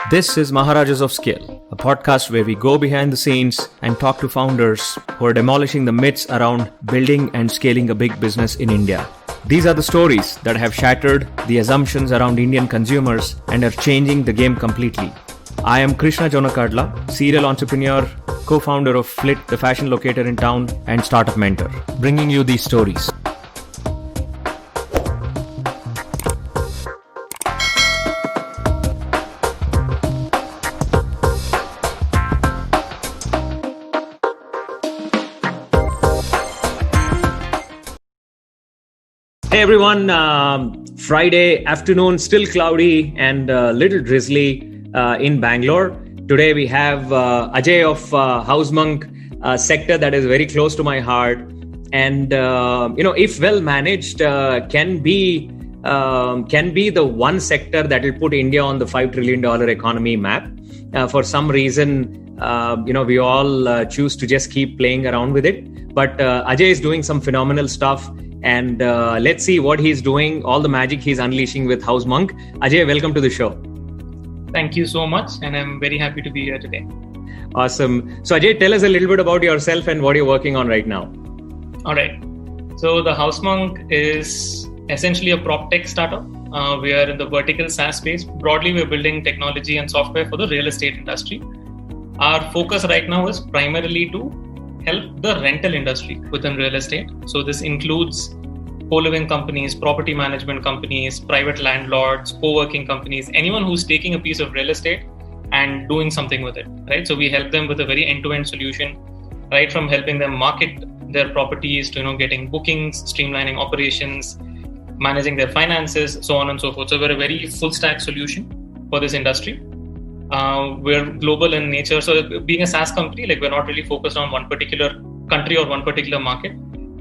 This is Maharajas of Scale, a podcast where we go behind the scenes and talk to founders who are demolishing the myths around building and scaling a big business in India. These are the stories that have shattered the assumptions around Indian consumers and are changing the game completely. I am Krishna Jonakadla, serial entrepreneur, co-founder of Flit, the fashion locator in town, and startup mentor, bringing you these stories. Hey everyone, Friday afternoon, still cloudy and a little drizzly in Bangalore. Today we have Ajay of HouseMonk, sector that is very close to my heart. And, if well managed, can be the one sector that will put India on the $5 trillion economy map. For some reason, we all choose to just keep playing around with it. But Ajay is doing some phenomenal stuff. And let's see what he's doing, all the magic he's unleashing with HouseMonk. Ajay, welcome to the show. Thank you so much. And I'm very happy to be here today. Awesome. So Ajay, tell us a little bit about yourself and what you're working on right now. All right. So the HouseMonk is essentially a prop tech startup. We are in the vertical SaaS space. Broadly, we're building technology and software for the real estate industry. Our focus right now is primarily to help the rental industry within real estate. So this includes co-living companies, property management companies, private landlords, co-working companies, anyone who's taking a piece of real estate and doing something with it, right? So we help them with a very end-to-end solution, right from helping them market their properties to getting bookings, streamlining operations, managing their finances, so on and so forth. So we're a very full-stack solution for this industry. We're global in nature. So being a SaaS company, we're not really focused on one particular country or one particular market.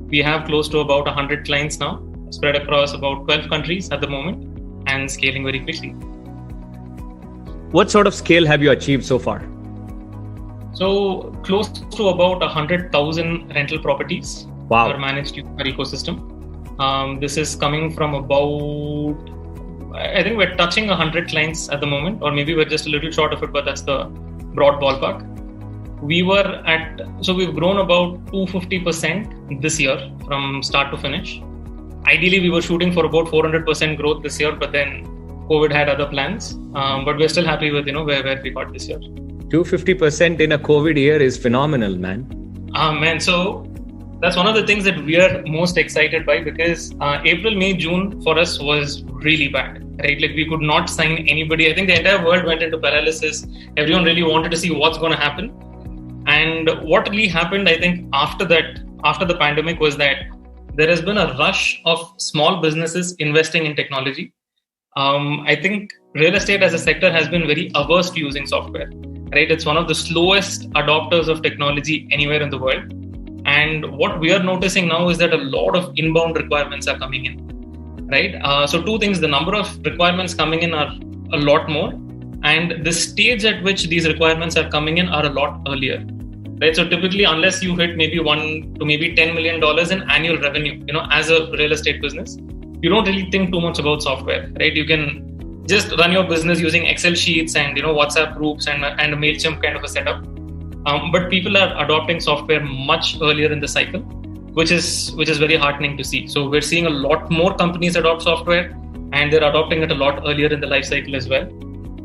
We have close to about 100 clients now, spread across about 12 countries at the moment and scaling very quickly. What sort of scale have you achieved so far? So close to about 100,000 rental properties are managed in our ecosystem. This is coming from about, I think we're touching 100 clients at the moment, or maybe we're just a little short of it, but that's the broad ballpark. We've grown about 250% this year from start to finish. Ideally, we were shooting for about 400% growth this year, but then COVID had other plans. But we're still happy with where we got this year. 250% in a COVID year is phenomenal, man. So that's one of the things that we are most excited by, because April, May, June for us was really bad, right? We could not sign anybody. I think the entire world went into paralysis. Everyone really wanted to see what's going to happen. And what really happened, I think, after the pandemic was that there has been a rush of small businesses investing in technology. I think real estate as a sector has been very averse to using software, right? It's one of the slowest adopters of technology anywhere in the world. And what we are noticing now is that a lot of inbound requirements are coming in, right? So two things, the number of requirements coming in are a lot more, and the stage at which these requirements are coming in are a lot earlier, right? So typically, unless you hit maybe $1 to maybe $10 million in annual revenue, as a real estate business, you don't really think too much about software, right? You can just run your business using Excel sheets and, WhatsApp groups and a MailChimp kind of a setup. But people are adopting software much earlier in the cycle, which is very heartening to see. So we're seeing a lot more companies adopt software, and they're adopting it a lot earlier in the life cycle as well.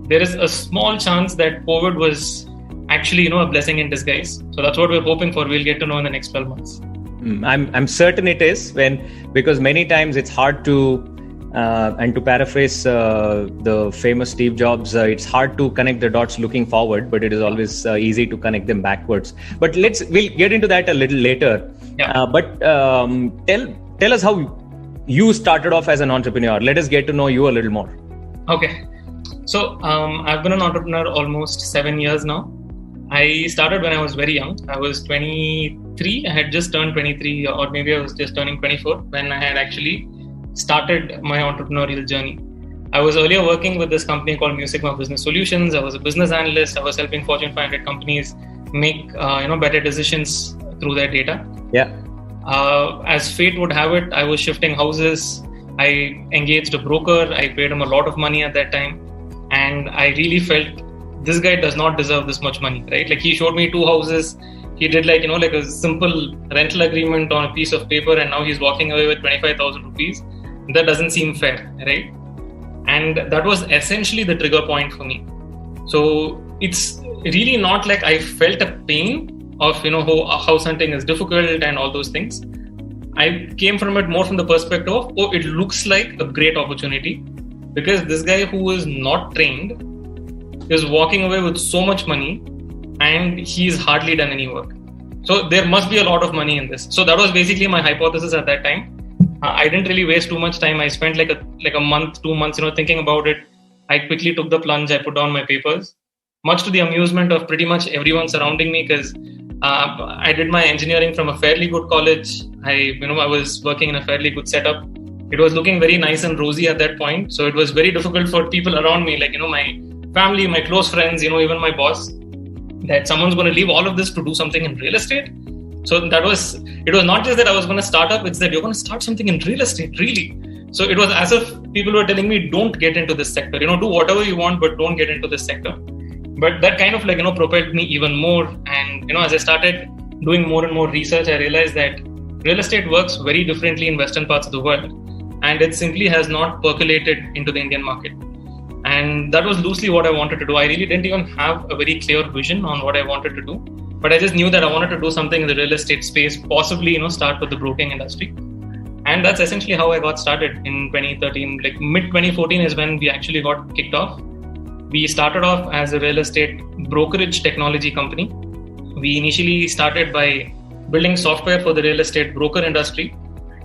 There is a small chance that COVID was actually, a blessing in disguise. So that's what we're hoping for. We'll get to know in the next 12 months. I'm certain it is, because many times it's hard to, and to paraphrase the famous Steve Jobs, it's hard to connect the dots looking forward, but it is always easy to connect them backwards. But we'll get into that a little later. Yeah. But tell us how you started off as an entrepreneur. Let us get to know you a little more. Okay. So I've been an entrepreneur almost 7 years now. I started when I was very young. I was 23. I had just turned 23, or maybe I was just turning 24 when I had actually started my entrepreneurial journey. I was earlier working with this company called Musicma Business Solutions. I was a business analyst. I was helping Fortune 500 companies make better decisions through their data. Yeah. As fate would have it, I was shifting houses. I engaged a broker. I paid him a lot of money at that time, and I really felt this guy does not deserve this much money, right? Like he showed me 2 houses. He did like a simple rental agreement on a piece of paper, and now he's walking away with 25,000 rupees. That doesn't seem fair, right? And that was essentially the trigger point for me. So it's really not like I felt a pain of, how house hunting is difficult and all those things. I came from it more from the perspective of, it looks like a great opportunity, because this guy who is not trained is walking away with so much money and he's hardly done any work. So there must be a lot of money in this. So that was basically my hypothesis at that time. I didn't really waste too much time. I spent like a month, 2 months, thinking about it. I quickly took the plunge. I put down my papers, much to the amusement of pretty much everyone surrounding me, because I did my engineering from a fairly good college. I was working in a fairly good setup. It was looking very nice and rosy at that point. So it was very difficult for people around me, like, my family, my close friends, even my boss, that someone's going to leave all of this to do something in real estate. So it was not just that I was going to start up, it's that you're going to start something in real estate, really. So it was as if people were telling me, don't get into this sector, do whatever you want, but don't get into this sector. But that kind of propelled me even more. And, as I started doing more and more research, I realized that real estate works very differently in Western parts of the world. And it simply has not percolated into the Indian market. And that was loosely what I wanted to do. I really didn't even have a very clear vision on what I wanted to do. But I just knew that I wanted to do something in the real estate space, possibly, start with the broking industry. And that's essentially how I got started in 2013. Like mid 2014 is when we actually got kicked off. We started off as a real estate brokerage technology company. We initially started by building software for the real estate broker industry.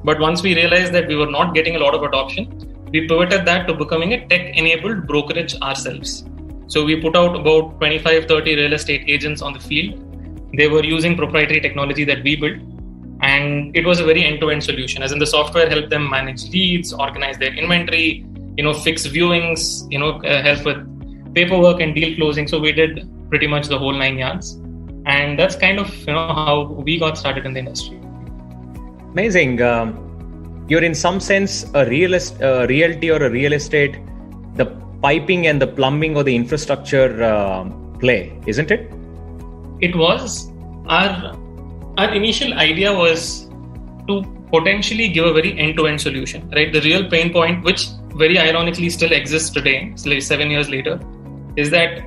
But once we realized that we were not getting a lot of adoption, we pivoted that to becoming a tech-enabled brokerage ourselves. So we put out about 25-30 real estate agents on the field. They were using proprietary technology that we built. And it was a very end-to-end solution, as in the software helped them manage leads, organize their inventory, fix viewings, help with paperwork and deal closing. So we did pretty much the whole 9 yards. And that's kind of, how we got started in the industry. Amazing. You're in some sense a realty or a real estate, the piping and the plumbing or the infrastructure play, isn't it? It was. Our initial idea was to potentially give a very end-to-end solution, right? The real pain point, which very ironically still exists today, like 7 years later, is that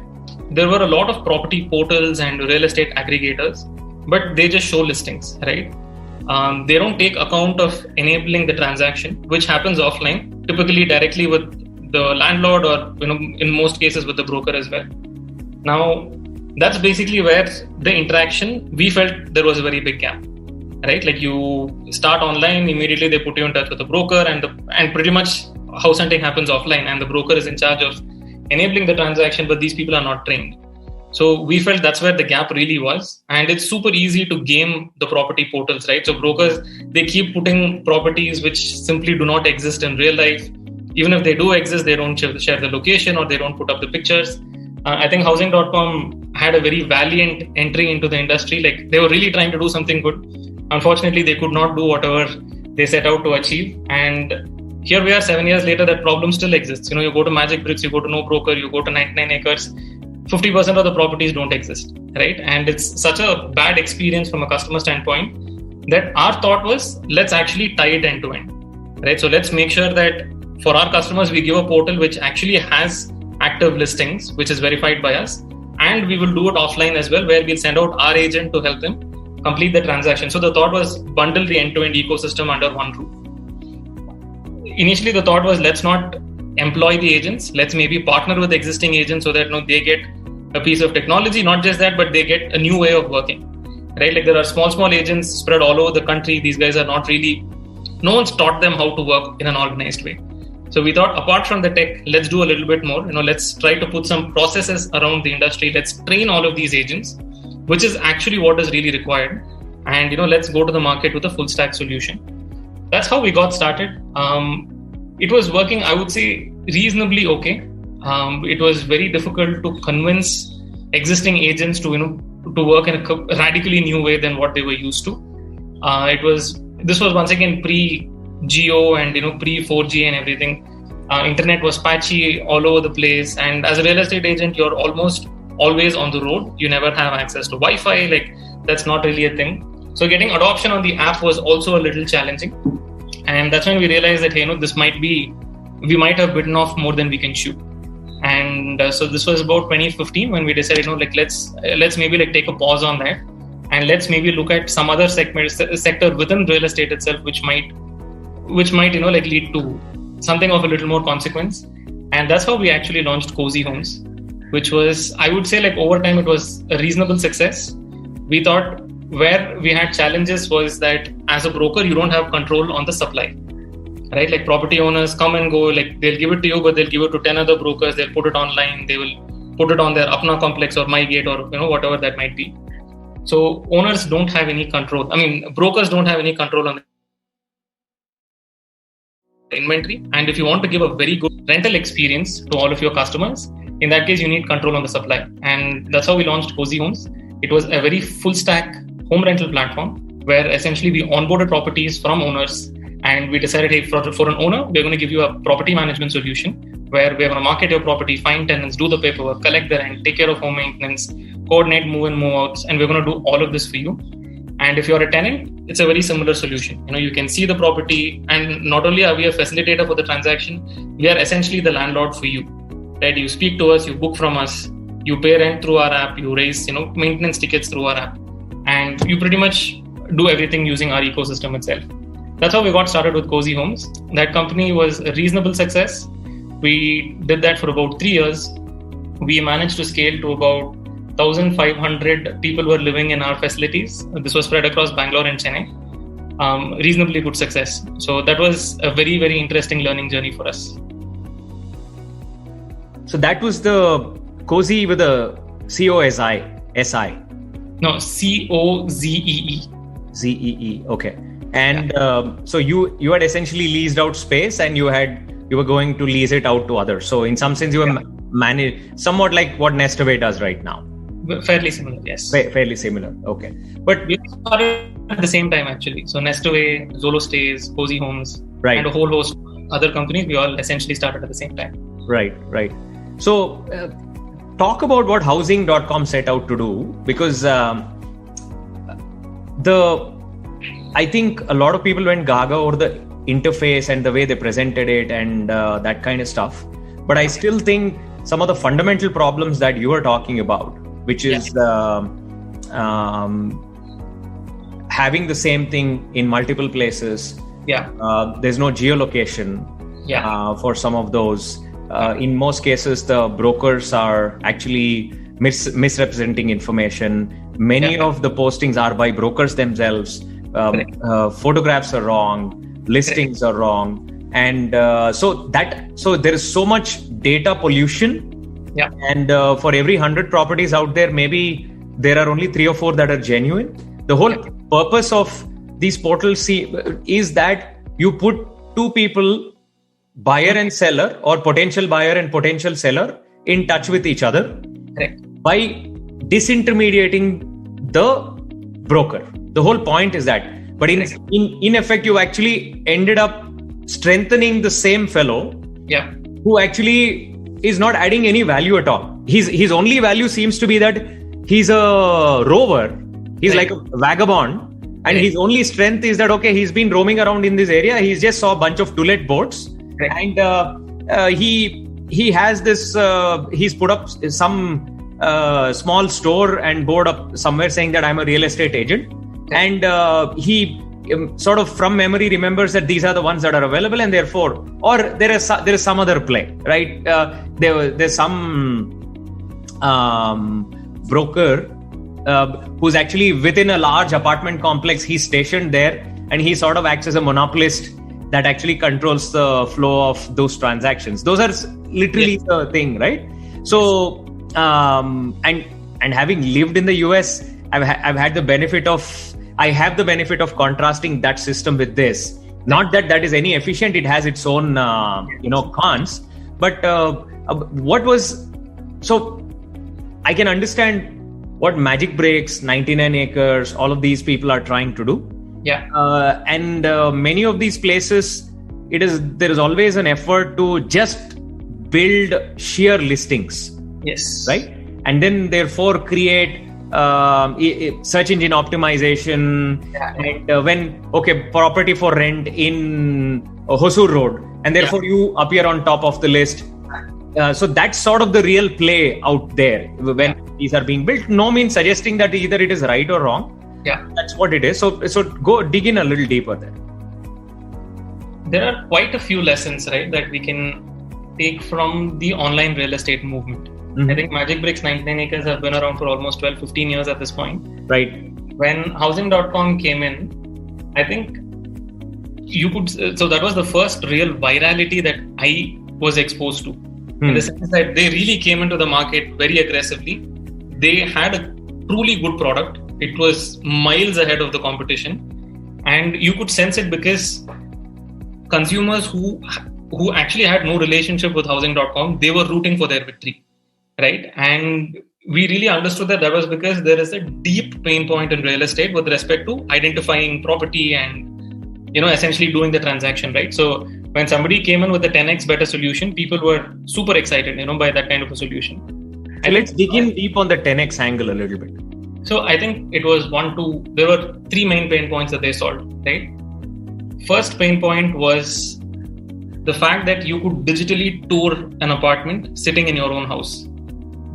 there were a lot of property portals and real estate aggregators, but they just show listings, right? They don't take account of enabling the transaction, which happens offline, typically directly with the landlord or, in most cases with the broker as well. Now, that's basically where the interaction, we felt there was a very big gap, right? Like you start online, immediately they put you in touch with the broker and pretty much house hunting happens offline and the broker is in charge of enabling the transaction, but these people are not trained. So we felt that's where the gap really was. And it's super easy to game the property portals, right? So brokers, they keep putting properties which simply do not exist in real life. Even if they do exist, they don't share the location or they don't put up the pictures. I think Housing.com had a very valiant entry into the industry. Like they were really trying to do something good. Unfortunately, they could not do whatever they set out to achieve. And here we are 7 years later, that problem still exists. You go to Magic Bricks, you go to No Broker, you go to 99 Acres, 50% of the properties don't exist, right? And it's such a bad experience from a customer standpoint that our thought was, let's actually tie it end to end, right? So let's make sure that for our customers, we give a portal which actually has active listings, which is verified by us. And we will do it offline as well, where we'll send out our agent to help them complete the transaction. So the thought was bundle the end-to-end ecosystem under one roof. Initially, the thought was, let's not employ the agents. Let's maybe partner with existing agents so that they get a piece of technology. Not just that, but they get a new way of working, right? Like there are small agents spread all over the country. These guys are not really, no one's taught them how to work in an organized way. So we thought, apart from the tech, let's do a little bit more. Let's try to put some processes around the industry. Let's train all of these agents, which is actually what is really required. And let's go to the market with a full stack solution. That's how we got started. It was working, I would say, reasonably okay. It was very difficult to convince existing agents to work in a radically new way than what they were used to. This was once again pre-Geo and pre-4G and everything. Internet was patchy all over the place, and as a real estate agent, you're almost always on the road. You never have access to Wi-Fi. Like that's not really a thing. So getting adoption on the app was also a little challenging. And that's when we realized that, hey, we might have bitten off more than we can chew. And so this was about 2015 when we decided, let's maybe like take a pause on that, and let's maybe look at some other sector within real estate itself, which might like lead to something of a little more consequence. And that's how we actually launched Cozy Homes, which was, I would say, like over time, it was a reasonable success. We thought where we had challenges was that as a broker, you don't have control on the supply. Right, like property owners come and go, like they'll give it to you, but they'll give it to 10 other brokers. They'll put it online. They will put it on their Apna complex or MyGate or whatever that might be. So owners don't have any control. I mean, brokers don't have any control on the inventory. And if you want to give a very good rental experience to all of your customers, in that case, you need control on the supply. And that's how we launched Cozy Homes. It was a very full stack home rental platform where essentially we onboarded properties from owners. And we decided, hey, for an owner, we're going to give you a property management solution where we're going to market your property, find tenants, do the paperwork, collect the rent, take care of home maintenance, coordinate move-in, move-outs, and we're going to do all of this for you. And if you're a tenant, it's a very similar solution. You can see the property, and not only are we a facilitator for the transaction, we are essentially the landlord for you. Right? You speak to us, you book from us, you pay rent through our app, you raise maintenance tickets through our app, and you pretty much do everything using our ecosystem itself. That's how we got started with Cozy Homes. That company was a reasonable success. We did that for about 3 years. We managed to scale to about 1,500 people were living in our facilities. This was spread across Bangalore and Chennai. Reasonably good success. So that was a very, very interesting learning journey for us. So that was the Cozy with a C-O-S-I. No, C-O-Z-E-E. Z-E-E, okay. And so you had essentially leased out space, and you were going to lease it out to others. So in some sense, you were managed somewhat like what Nestaway does right now. Fairly similar, yes. Fairly similar, okay. But we started at the same time actually. So Nestaway, Zolo Stays, Cozy Homes, right, and a whole host of other companies. We all essentially started at the same time. Right. So talk about what Housing.com set out to do, because I think a lot of people went gaga over the interface and the way they presented it and that kind of stuff. But I still think some of the fundamental problems that you are talking about, which is having the same thing in multiple places. There's no geolocation for some of those. In most cases, the brokers are actually misrepresenting information. Many of the postings are by brokers themselves. Photographs are wrong, listings are wrong, and so there is so much data pollution. And for every 100 properties out there, maybe there are only 3 or 4 that are genuine. The whole purpose of these portals is that you put 2 people, buyer and seller, or potential buyer and potential seller, in touch with each other by disintermediating the broker. The whole point is that, but in effect, you actually ended up strengthening the same fellow, who actually is not adding any value at all. His only value seems to be that he's a rover, he's like a vagabond, and his only strength is that he's been roaming around in this area. He just saw a bunch of to-let boats, and he has this. He's put up some small store and board up somewhere saying that I'm a real estate agent. And he sort of from memory remembers that these are the ones that are available, and therefore, or there is some other play, right? There's some broker who's actually within a large apartment complex. He's stationed there, and he sort of acts as a monopolist that actually controls the flow of those transactions. Those are literally the thing, right? So and having lived in the US, I have the benefit of contrasting that system with this. Not that is any efficient; it has its own, cons. But so I can understand what Magic Breaks, 99 Acres, all of these people are trying to do. And many of these places, there is always an effort to just build sheer listings. Yes. Right. and then therefore create search engine optimization, and property for rent in Hosur Road, and therefore you appear on top of the list. So that's sort of the real play out there when these are being built. No means suggesting that either it is right or wrong. Yeah, that's what it is. So go dig in a little deeper there. There are quite a few lessons, right, that we can take from the online real estate movement. I think Magic Bricks 99 Acres have been around for almost 12-15 years at this point. Right. When Housing.com came in, I think so that was the first real virality that I was exposed to. In the sense that they really came into the market very aggressively. They had a truly good product. It was miles ahead of the competition. And you could sense it because consumers who actually had no relationship with Housing.com, they were rooting for their victory. Right. And we really understood that was because there is a deep pain point in real estate with respect to identifying property and, essentially doing the transaction. Right. So when somebody came in with a 10x better solution, people were super excited, by that kind of a solution. So let's dig in deep on the 10x angle a little bit. So I think it was there were three main pain points that they solved. Right. First pain point was the fact that you could digitally tour an apartment sitting in your own house.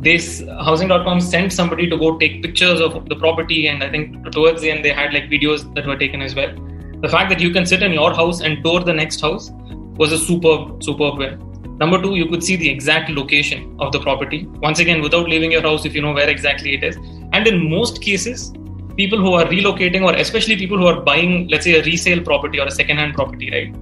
Housing.com sent somebody to go take pictures of the property, and I think towards the end they had videos that were taken as well. The fact that you can sit in your house and tour the next house was a superb win. Number two, you could see the exact location of the property. Once again, without leaving your house, if you know where exactly it is. And in most cases, people who are relocating, or especially people who are buying, let's say, a resale property or a second-hand property, right?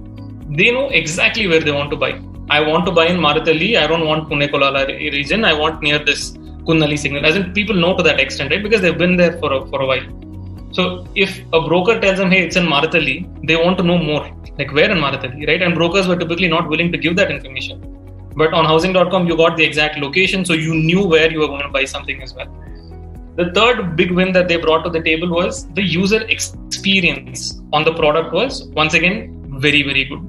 They know exactly where they want to buy. I want to buy in Marathalli. I don't want Pune Kolala region. I want near this Kunnali signal. As in, people know to that extent, right? Because they've been there for a while. So if a broker tells them, hey, it's in Marathalli, they want to know more. Like where in Marathalli, right? And brokers were typically not willing to give that information. But on Housing.com, you got the exact location, so you knew where you were going to buy something as well. The third big win that they brought to the table was the user experience on the product was, once again, very, very good.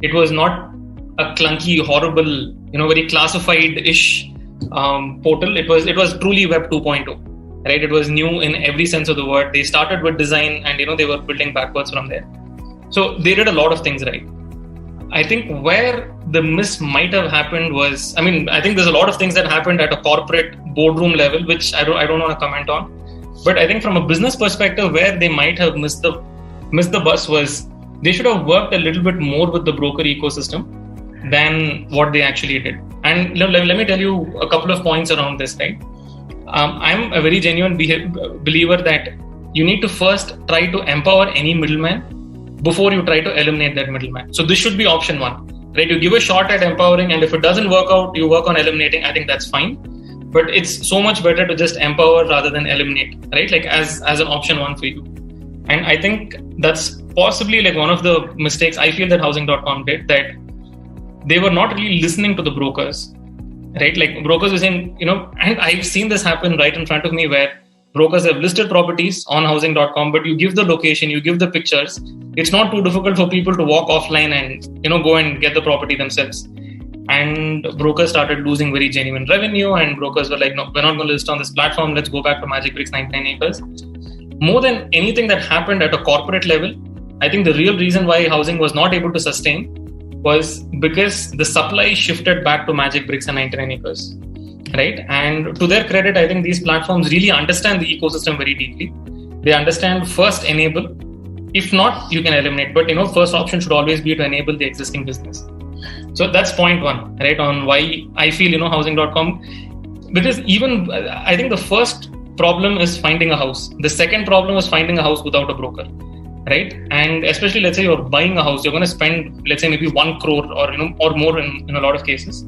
It was not a clunky, horrible, very classified-ish portal. It was truly Web 2.0, right? It was new in every sense of the word. They started with design and, they were building backwards from there. So they did a lot of things right. I think where the miss might have happened was, I think there's a lot of things that happened at a corporate boardroom level, which I don't want to comment on. But I think from a business perspective, where they might have missed the bus was they should have worked a little bit more with the broker ecosystem than what they actually did. And let me tell you a couple of points around this, right? I'm a very genuine believer that you need to first try to empower any middleman before you try to eliminate that middleman. So this should be option one, right? You give a shot at empowering, and if it doesn't work out, you work on eliminating. I think that's fine. But it's so much better to just empower rather than eliminate, right? Like as an option one for you. And I think that's possibly one of the mistakes I feel that Housing.com did, that they were not really listening to the brokers, right? Like brokers were saying, and I've seen this happen right in front of me where brokers have listed properties on Housing.com, but you give the location, you give the pictures. It's not too difficult for people to walk offline and, go and get the property themselves. And brokers started losing very genuine revenue, and brokers were like, no, we're not going to list on this platform. Let's go back to Magic Bricks 99 Acres. More than anything that happened at a corporate level, I think the real reason why housing was not able to sustain was because the supply shifted back to Magic Bricks and 99 Acres, right? And to their credit, I think these platforms really understand the ecosystem very deeply. They understand first enable. If not, you can eliminate. But, first option should always be to enable the existing business. So that's point one, right? On why I feel, Housing.com, because even I think the first problem is finding a house. The second problem is finding a house without a broker, right? And especially, let's say you're buying a house, you're going to spend, let's say maybe 1 crore or more in a lot of cases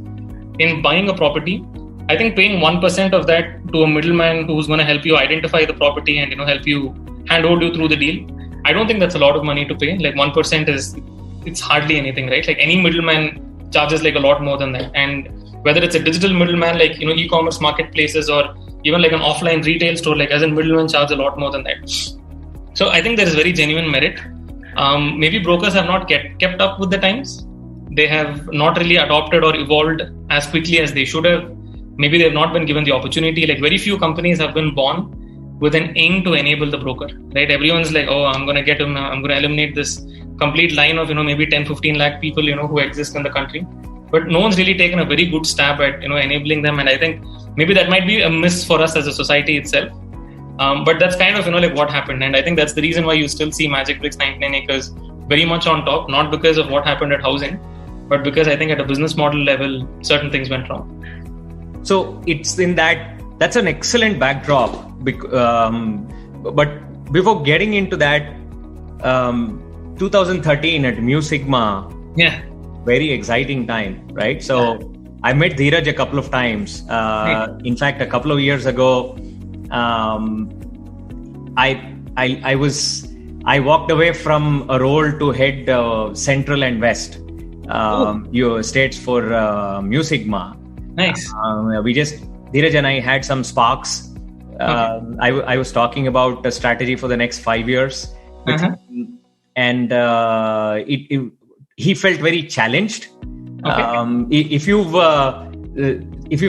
in buying a property. I think paying 1% of that to a middleman who's going to help you identify the property and, help you handhold you through the deal. I don't think that's a lot of money to pay. 1% it's hardly anything, right? Like any middleman charges a lot more than that. And whether it's a digital middleman, e-commerce marketplaces, or even an offline retail store, as a middleman charge a lot more than that. So I think there is very genuine merit. Maybe brokers have not kept up with the times. They have not really adopted or evolved as quickly as they should have. maybe they've not been given the opportunity. Like very few companies have been born with an aim to enable the broker, right? Everyone's like, oh, I'm going to get him, I'm going to eliminate this complete line of, maybe 10, 15 lakh people, who exist in the country. But no one's really taken a very good stab at, enabling them. And I think maybe that might be a miss for us as a society itself. But that's kind of, like what happened. And I think that's the reason why you still see Magicbricks 99acres very much on top, not because of what happened at housing, but because I think at a business model level, certain things went wrong. So it's in that's an excellent backdrop. But before getting into that, 2013 at MuSigma, very exciting time, right? So I met Dheeraj a couple of times. In fact, a couple of years ago, I walked away from a role to head Central and West your states for MuSigma. Nice. Dheeraj and I had some sparks. I was talking about a strategy for the next 5 years, and he felt very challenged. If you've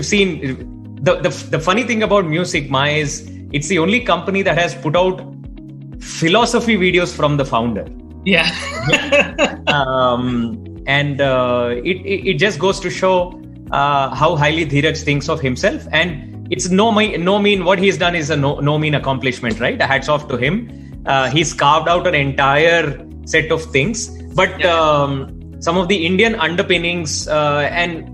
seen the funny thing about MuSigma is it's the only company that has put out philosophy videos from the founder. Yeah. And it just goes to show how highly Dheeraj thinks of himself, and it's no mean what he's done is a no mean accomplishment, right? Hats off to him. He's carved out an entire set of things, but some of the Indian underpinnings and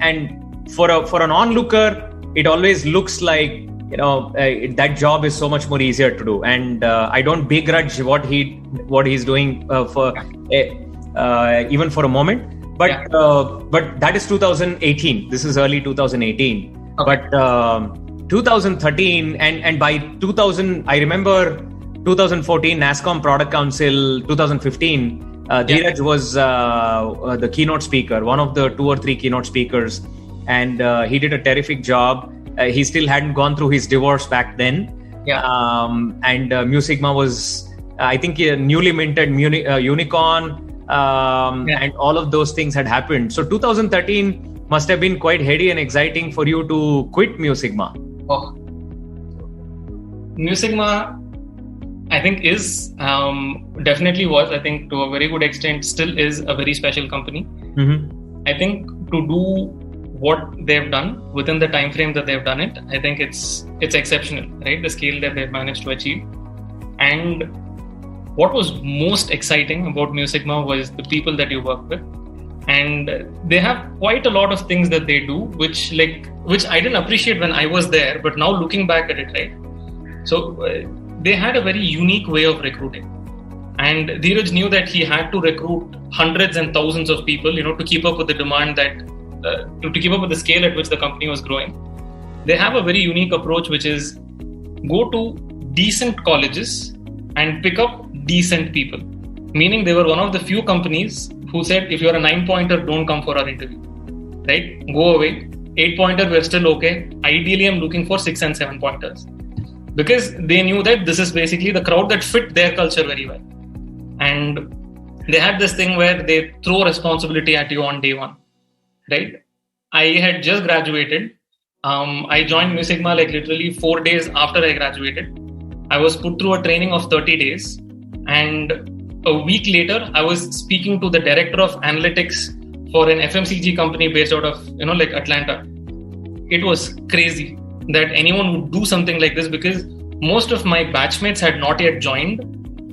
for an onlooker, it always looks like that job is so much more easier to do, and I don't begrudge what he's doing even for a moment. But that is 2018. This is early 2018. But 2013 and by 2000, I remember 2014 NASSCOM Product Council, 2015. Dheeraj was the keynote speaker, one of the 2 or 3 keynote speakers, and he did a terrific job. He still hadn't gone through his divorce back then. And MuSigma was, I think, a newly minted unicorn. And all of those things had happened. So 2013 must have been quite heady and exciting for you to quit MuSigma. Oh, MuSigma, I think is definitely was, I think to a very good extent, still is a very special company. I think to do what they've done within the time frame that they've done it, I think it's exceptional, right? The scale that they've managed to achieve. And what was most exciting about MuSigma was the people that you work with, and they have quite a lot of things that they do, which I didn't appreciate when I was there, but now looking back at it, right? So they had a very unique way of recruiting, and Dheeraj knew that he had to recruit hundreds and thousands of people, to keep up with the demand to keep up with the scale at which the company was growing. They have a very unique approach, which is go to decent colleges and pick up decent people. Meaning they were one of the few companies who said, if you're a 9-pointer, don't come for our interview, right? Go away. 8-pointer, we're still okay. Ideally, I'm looking for 6 and 7-pointers. Because they knew that this is basically the crowd that fit their culture very well. And they had this thing where they throw responsibility at you on day one, right? I had just graduated. I joined MuSigma literally 4 days after I graduated. I was put through a training of 30 days. And a week later, I was speaking to the director of analytics for an FMCG company based out of, Atlanta. It was crazy that anyone would do something like this, because most of my batchmates had not yet joined,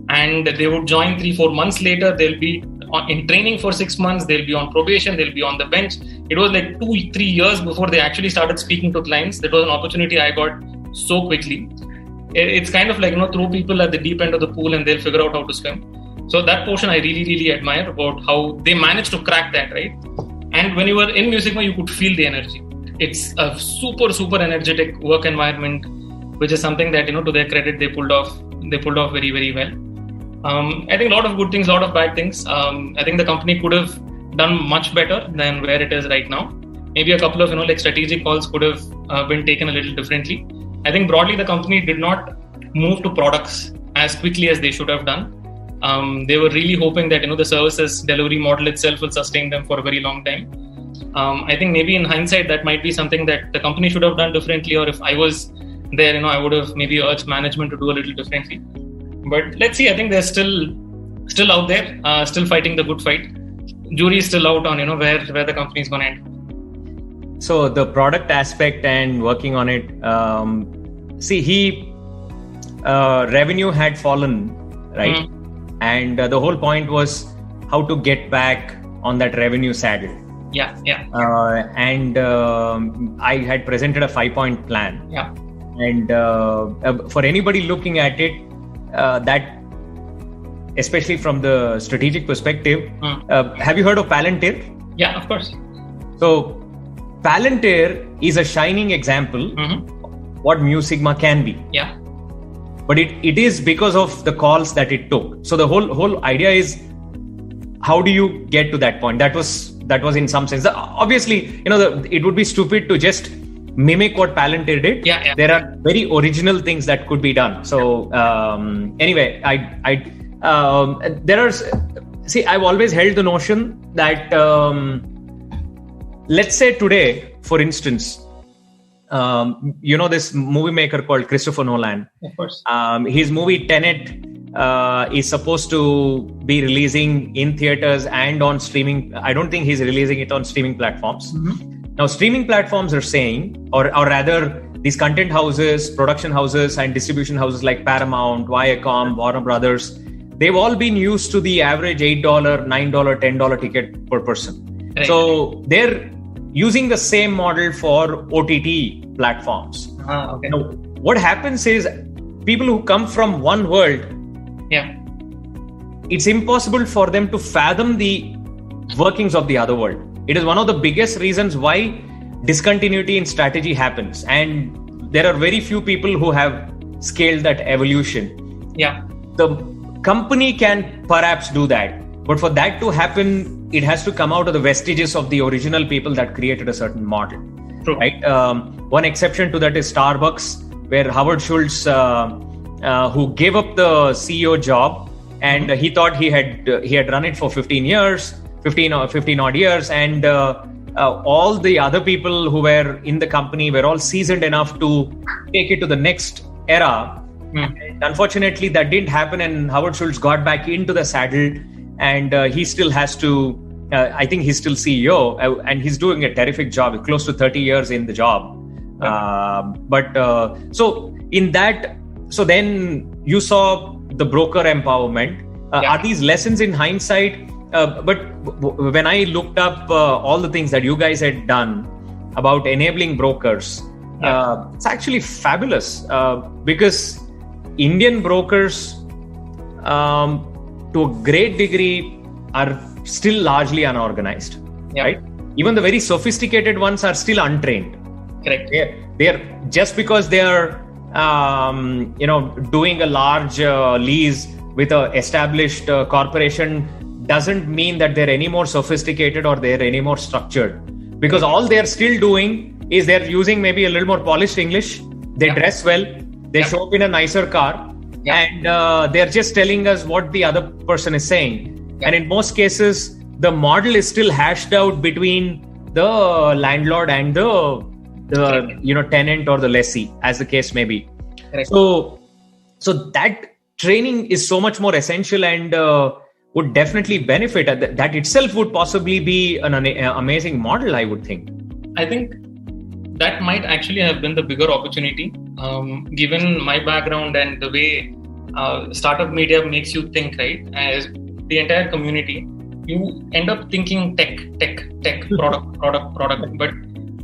and they would join 3-4 months later. They'll be in training for 6 months. They'll be on probation. They'll be on the bench. It was 2-3 years before they actually started speaking to clients. That was an opportunity I got so quickly. It's kind of throw people at the deep end of the pool and they'll figure out how to swim. So that portion I really, really admire about how they managed to crack that, right? And when you were in MuSigma, you could feel the energy. It's a super, super energetic work environment, which is something that, to their credit, they pulled off very, very well. I think a lot of good things, a lot of bad things. I think the company could have done much better than where it is right now. Maybe a couple of, strategic calls could have been taken a little differently. I think broadly the company did not move to products as quickly as they should have done. They were really hoping that the services delivery model itself will sustain them for a very long time. I think maybe in hindsight that might be something that the company should have done differently, or if I was there, I would have maybe urged management to do a little differently. But let's see. I think they're still out there, still fighting the good fight. Jury is still out on where the company is going to end. So the product aspect and working on it. Revenue had fallen, right? Mm-hmm. And the whole point was how to get back on that revenue saddle. Yeah. And I had presented a 5-point plan. Yeah. And for anybody looking at it, that especially from the strategic perspective, have you heard of Palantir? Yeah, of course. So Palantir is a shining example what Mu Sigma can be. Yeah. But it is because of the calls that it took. So the whole idea is, how do you get to that point? That was in some sense. Obviously, it would be stupid to just mimic what Palantir did. Yeah. There are very original things that could be done. So anyway, I've always held the notion that let's say today, for instance, this movie maker called Christopher Nolan. Of course. His movie Tenet is supposed to be releasing in theaters and on streaming. I don't think he's releasing it on streaming platforms. Mm-hmm. Now, streaming platforms are saying, or rather, these content houses, production houses, and distribution houses like Paramount, Viacom, Warner Brothers, they've all been used to the average $8, $9, $10 ticket per person. Right. So they're using the same model for OTT platforms. Okay. Now, what happens is people who come from one world, it's impossible for them to fathom the workings of the other world. It is one of the biggest reasons why discontinuity in strategy happens. And there are very few people who have scaled that evolution. Yeah. The company can perhaps do that. But for that to happen, it has to come out of the vestiges of the original people that created a certain model. True. Right? One exception to that is Starbucks, where Howard Schultz, who gave up the CEO job, and he thought he had run it for 15 odd years, and all the other people who were in the company were all seasoned enough to take it to the next era. And unfortunately, that didn't happen, and Howard Schultz got back into the saddle, and he still has to. I think he's still CEO, and he's doing a terrific job, close to 30 years in the job. So then you saw the broker empowerment. Are these lessons in hindsight? But when I looked up all the things that you guys had done about enabling brokers, it's actually fabulous because Indian brokers, to a great degree, are still largely unorganized. Right? Even the very sophisticated ones are still untrained. Correct. They're just because they are doing a large lease with an established corporation doesn't mean that they're any more sophisticated or they're any more structured, because all they're still doing is they're using maybe a little more polished English. They dress well, they show up in a nicer car, and they're just telling us what the other person is saying. And in most cases, the model is still hashed out between the landlord and the tenant or the lessee, as the case may be. Correct. So that training is so much more essential and would definitely benefit. That itself would possibly be an amazing model, I would think. I think that might actually have been the bigger opportunity, given my background and the way startup media makes you think, right? As the entire community, you end up thinking tech, product. But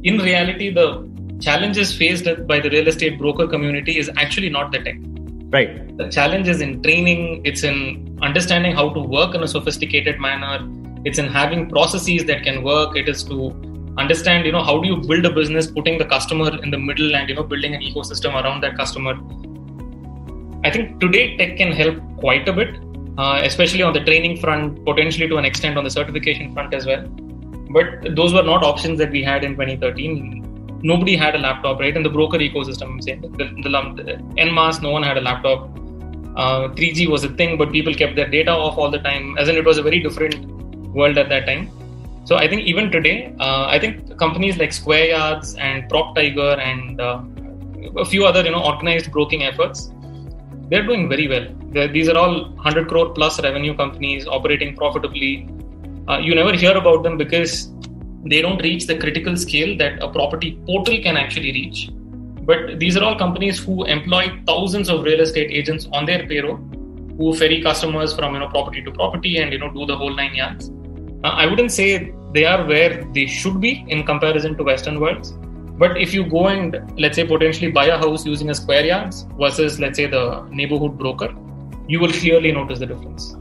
in reality, the challenges faced by the real estate broker community is actually not the tech. Right. The challenge is in training. It's in understanding how to work in a sophisticated manner. It's in having processes that can work. It is to understand, how do you build a business, putting the customer in the middle and, building an ecosystem around that customer. I think today tech can help quite a bit, especially on the training front, potentially to an extent on the certification front as well. But those were not options that we had in 2013. Nobody had a laptop, right? In the broker ecosystem, I'm saying, the en masse, no one had a laptop. 3G was a thing, but people kept their data off all the time. As in, it was a very different world at that time. So I think even today, I think companies like Square Yards and PropTiger and a few other organized broking efforts, they're doing very well. These are all 100 crore plus revenue companies operating profitably. You never hear about them because they don't reach the critical scale that a property portal can actually reach. But these are all companies who employ thousands of real estate agents on their payroll, who ferry customers from property to property and do the whole 9 yards. I wouldn't say they are where they should be in comparison to Western worlds. But if you go and, let's say, potentially buy a house using a Square Yards versus, let's say, the neighborhood broker, you will clearly notice the difference.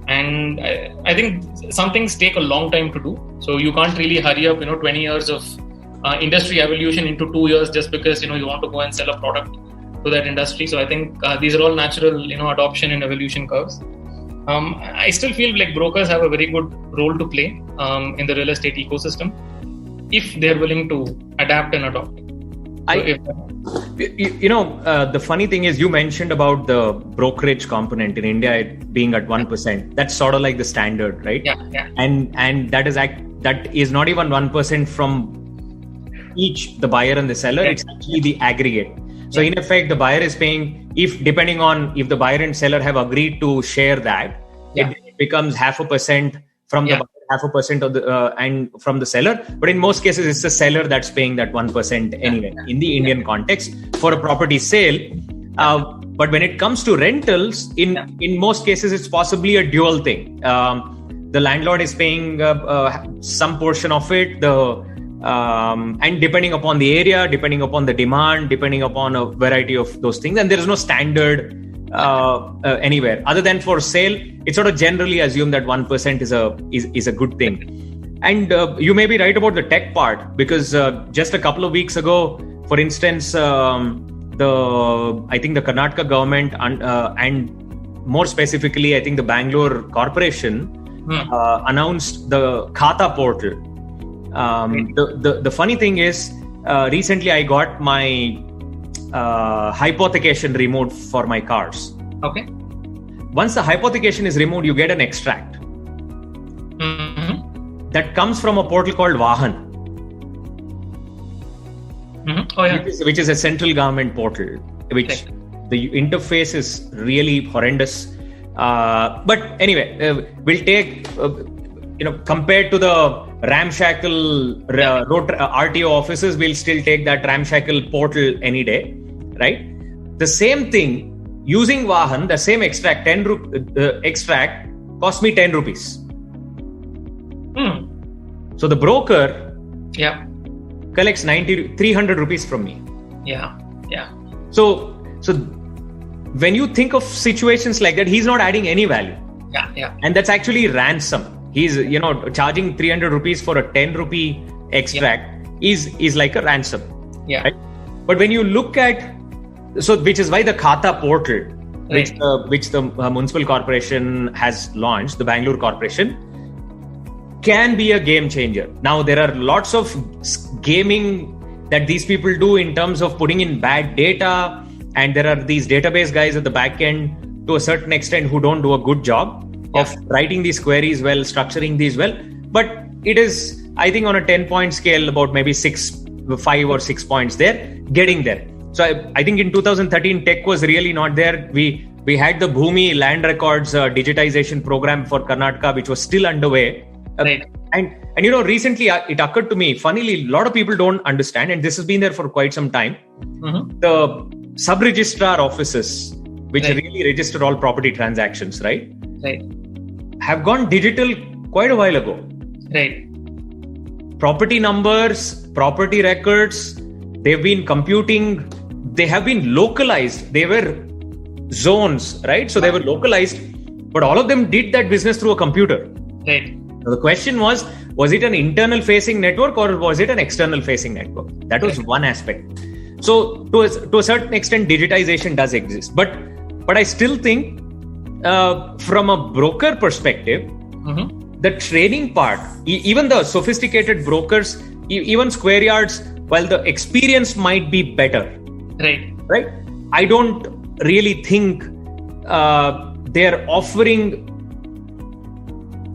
And I think some things take a long time to do. So you can't really hurry up, 20 years of industry evolution into 2 years just because, you want to go and sell a product to that industry. So I think these are all natural, adoption and evolution curves. I still feel like brokers have a very good role to play in the real estate ecosystem if they're willing to adapt and adopt. The funny thing is, you mentioned about the brokerage component in India being at 1%. That's sort of like the standard, right? Yeah. And that is not even 1% from each, the buyer and the seller. Right. It's actually the aggregate. So in effect, the buyer is paying, depending on if the buyer and seller have agreed to share that, it becomes 0.5% from the buyer, 0.5% of the and from the seller. But in most cases, it's the seller that's paying that 1% anyway. In the Indian context for a property sale. But when it comes to rentals, in most cases, it's possibly a dual thing. The landlord is paying some portion of it. And depending upon the area, depending upon the demand, depending upon a variety of those things, and there is no standard anywhere other than for sale. It's sort of generally assumed that 1% is a good thing. And you may be right about the tech part, because just a couple of weeks ago, for instance, I think the Karnataka government and more specifically, I think the Bangalore Corporation announced the Khata portal. The funny thing is, recently I got my hypothecation removed for my cars. Okay. Once the hypothecation is removed, you get an extract that comes from a portal called Vahan, which is a central government portal, which the interface is really horrendous. But anyway, we'll take, compared to the ramshackle RTO offices, we'll still take that ramshackle portal any day, right? The same thing, using Vahan, the same extract, extract cost me 10 rupees. So the broker collects 300 rupees from me. So when you think of situations like that, he's not adding any value. And that's actually ransom. He's, charging 300 rupees for a 10 rupee extract is like a ransom. Right? But when you look at, which is why the Khata portal, which the municipal corporation has launched, the Bangalore Corporation, can be a game changer. Now, there are lots of gaming that these people do in terms of putting in bad data. And there are these database guys at the back end to a certain extent who don't do a good job of writing these queries well, structuring these well. But it is, I think, on a 10-point scale, about maybe 5 or 6 points there, getting there. So I think in 2013, tech was really not there. We had the Bhumi land records digitization program for Karnataka, which was still underway. And recently it occurred to me, funnily, a lot of people don't understand, and this has been there for quite some time. The sub-registrar offices, which really register all property transactions, have gone digital quite a while ago. Property numbers, property records, they've been computing, they have been localized. They were zones, right? So they were localized, but all of them did that business through a computer. So the question was it an internal facing network or was it an external facing network? That was one aspect. So to a certain extent, digitization does exist. But I still think from a broker perspective, the training part, even the sophisticated brokers, even Square Yards, while the experience might be better, right? I don't really think they're offering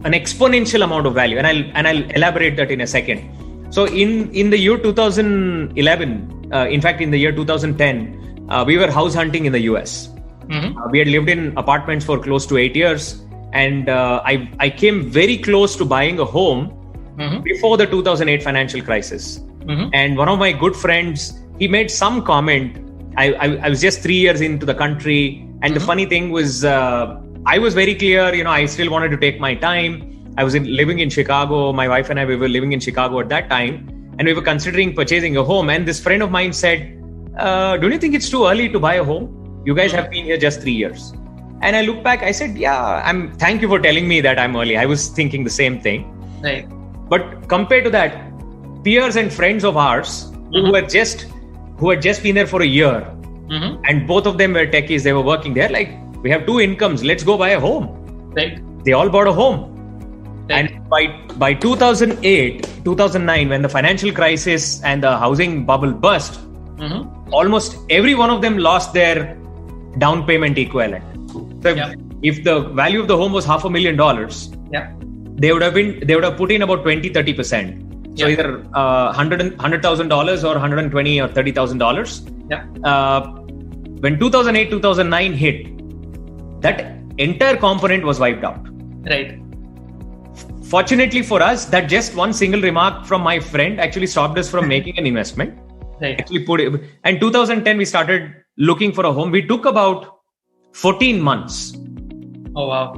an exponential amount of value, and I'll elaborate that in a second. So in the year 2011, in fact in the year 2010, we were house hunting in the US. We had lived in apartments for close to 8 years, and I came very close to buying a home before the 2008 financial crisis. And one of my good friends, he made some comment. I was just 3 years into the country, and the funny thing was, I was very clear, I still wanted to take my time. I was living in Chicago. My wife and I, we were living in Chicago at that time, and we were considering purchasing a home. And this friend of mine said, don't you think it's too early to buy a home? You guys have been here just 3 years. And I look back, I said, thank you for telling me that I'm early. I was thinking the same thing. Right. But compared to that, peers and friends of ours who had just been there for a year, and both of them were techies, they were working there, like, we have 2 incomes, let's go buy a home. Right. They all bought a home. Right. And by 2008, 2009, when the financial crisis and the housing bubble burst, almost every one of them lost their down payment equivalent. So if the value of the home was $500,000, they would have put in about 20-30%. So either $100,000 or $120,000 or $30,000. When 2008, 2009 hit, that entire component was wiped out. Right. Fortunately for us, that just one single remark from my friend actually stopped us from making an investment. Right. Actually and 2010 we started looking for a home. We took about 14 months. Oh wow.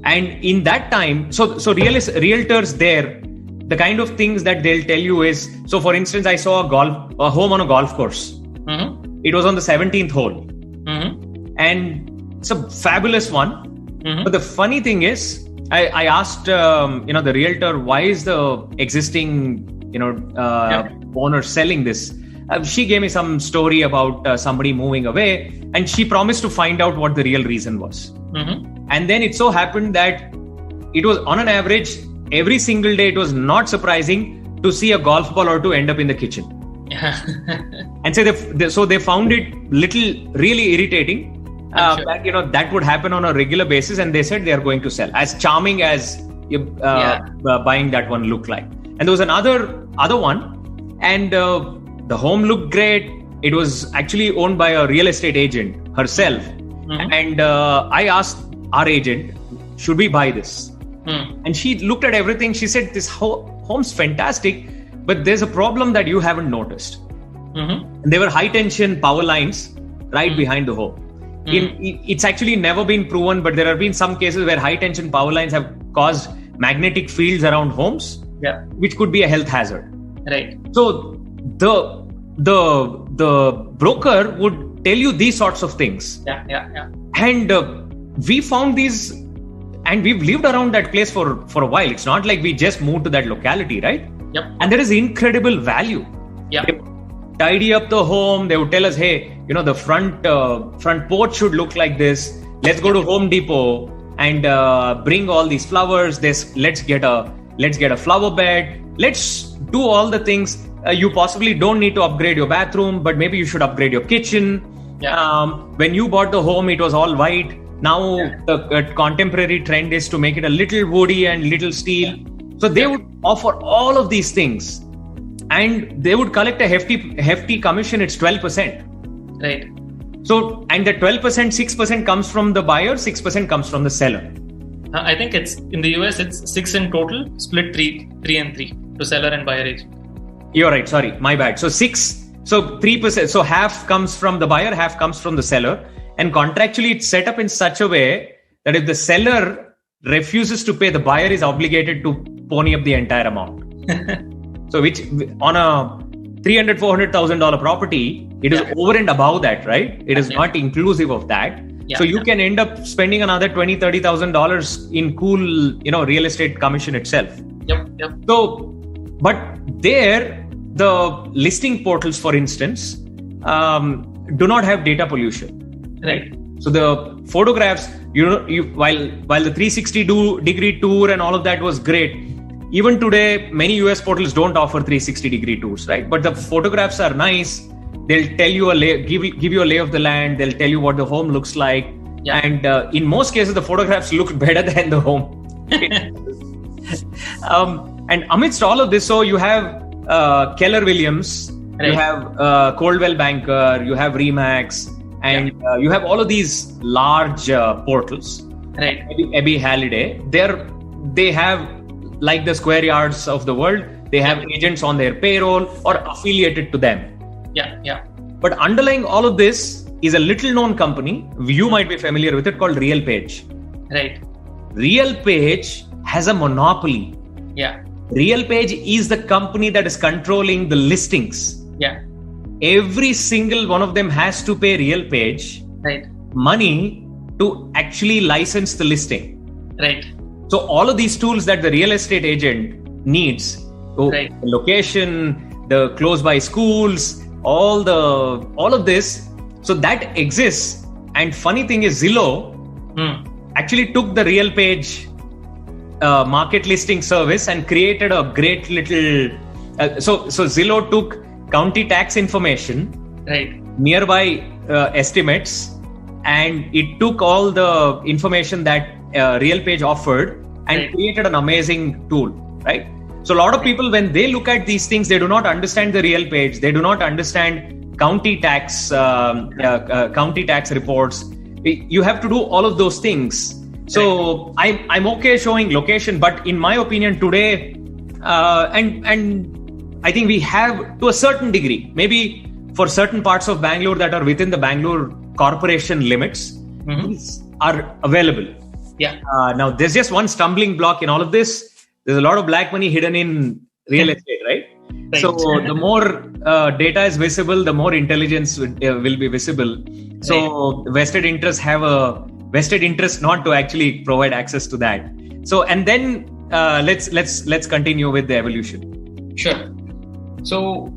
And in that time, so realtors there, the kind of things that they'll tell you is, so for instance, I saw a home on a golf course. It was on the 17th hole. And it's a fabulous one. But the funny thing is, I asked the realtor, why is the existing owner selling this? She gave me some story about somebody moving away, and she promised to find out what the real reason was. And then it so happened that it was, on an average, every single day, it was not surprising to see a golf ball or two end up in the kitchen. And so they found it really irritating. That would happen on a regular basis, and they said they are going to sell. As charming as buying that one looked like. And there was another one, and the home looked great. It was actually owned by a real estate agent herself. And I asked our agent, should we buy this? And she looked at everything. She said, this home's fantastic, but there's a problem that you haven't noticed. And there were high tension power lines right behind the home. It's actually never been proven, but there have been some cases where high tension power lines have caused magnetic fields around homes, which could be a health hazard. Right. So the broker would tell you these sorts of things. And we found these, and we've lived around that place for a while. It's not like we just moved to that locality, right? And there is incredible value. They would tidy up the home. They would tell us, hey, the front porch should look like this. Let's go to Home Depot and bring all these flowers. Let's get a flower bed. Let's do all the things. You possibly don't need to upgrade your bathroom, but maybe you should upgrade your kitchen. When you bought the home, it was all white. Now the contemporary trend is to make it a little woody and little steel. So they would offer all of these things, and they would collect a hefty commission. It's 12%. Right. So, and the 12%, 6% comes from the buyer, 6% comes from the seller. I think it's in the US, it's 6 in total, split 3 and 3 to seller and buyer agent. You're right. Sorry, my bad. So 3%. So half comes from the buyer, half comes from the seller. And contractually, it's set up in such a way that if the seller refuses to pay, the buyer is obligated to pony up the entire amount. So which on a $300,000, $400,000 property, it is over and above that, right? It is not inclusive of that. So you can end up spending another $20,000, $30,000 in cool, real estate commission itself. So, but there, the listing portals, for instance, do not have data pollution. Right. So the photographs, while the 360-degree tour and all of that was great, even today, many US portals don't offer 360-degree tours, right? But the photographs are nice. They'll tell you give you a lay of the land. They'll tell you what the home looks like. And in most cases, the photographs look better than the home. And amidst all of this, so you have Keller Williams, Right. you have Coldwell Banker, you have Remax, and you have all of these large portals. Right. Abbey Halliday, they have, like the Square Yards of the world, they have agents on their payroll or affiliated to them. Yeah. But underlying all of this is a little known company, you might be familiar with it, called RealPage. Right. RealPage has a monopoly. Yeah. RealPage is the company that is controlling the listings. Yeah. Every single one of them has to pay RealPage Right. money to actually license the listing. Right. So all of these tools that the real estate agent needs, Right. the location, the close by schools, all of this, so that exists. And funny thing is, Zillow actually took the RealPage market listing service and created a great little. So Zillow took county tax information, Right. nearby estimates, and it took all the information that RealPage offered and Right. created an amazing tool, right? So a lot of people, when they look at these things, they do not understand the RealPage. They do not understand county tax reports. You have to do all of those things. So I'm okay showing location, but in my opinion today, and I think we have, to a certain degree, maybe for certain parts of Bangalore that are within the Bangalore corporation limits, these are available. Yeah. Now, there's just one stumbling block in all of this. There's a lot of black money hidden in real estate, right? Right. So the more data is visible, the more intelligence will be visible. So vested interests have a vested interest not to actually provide access to that. So, and then let's continue with the evolution. Sure. So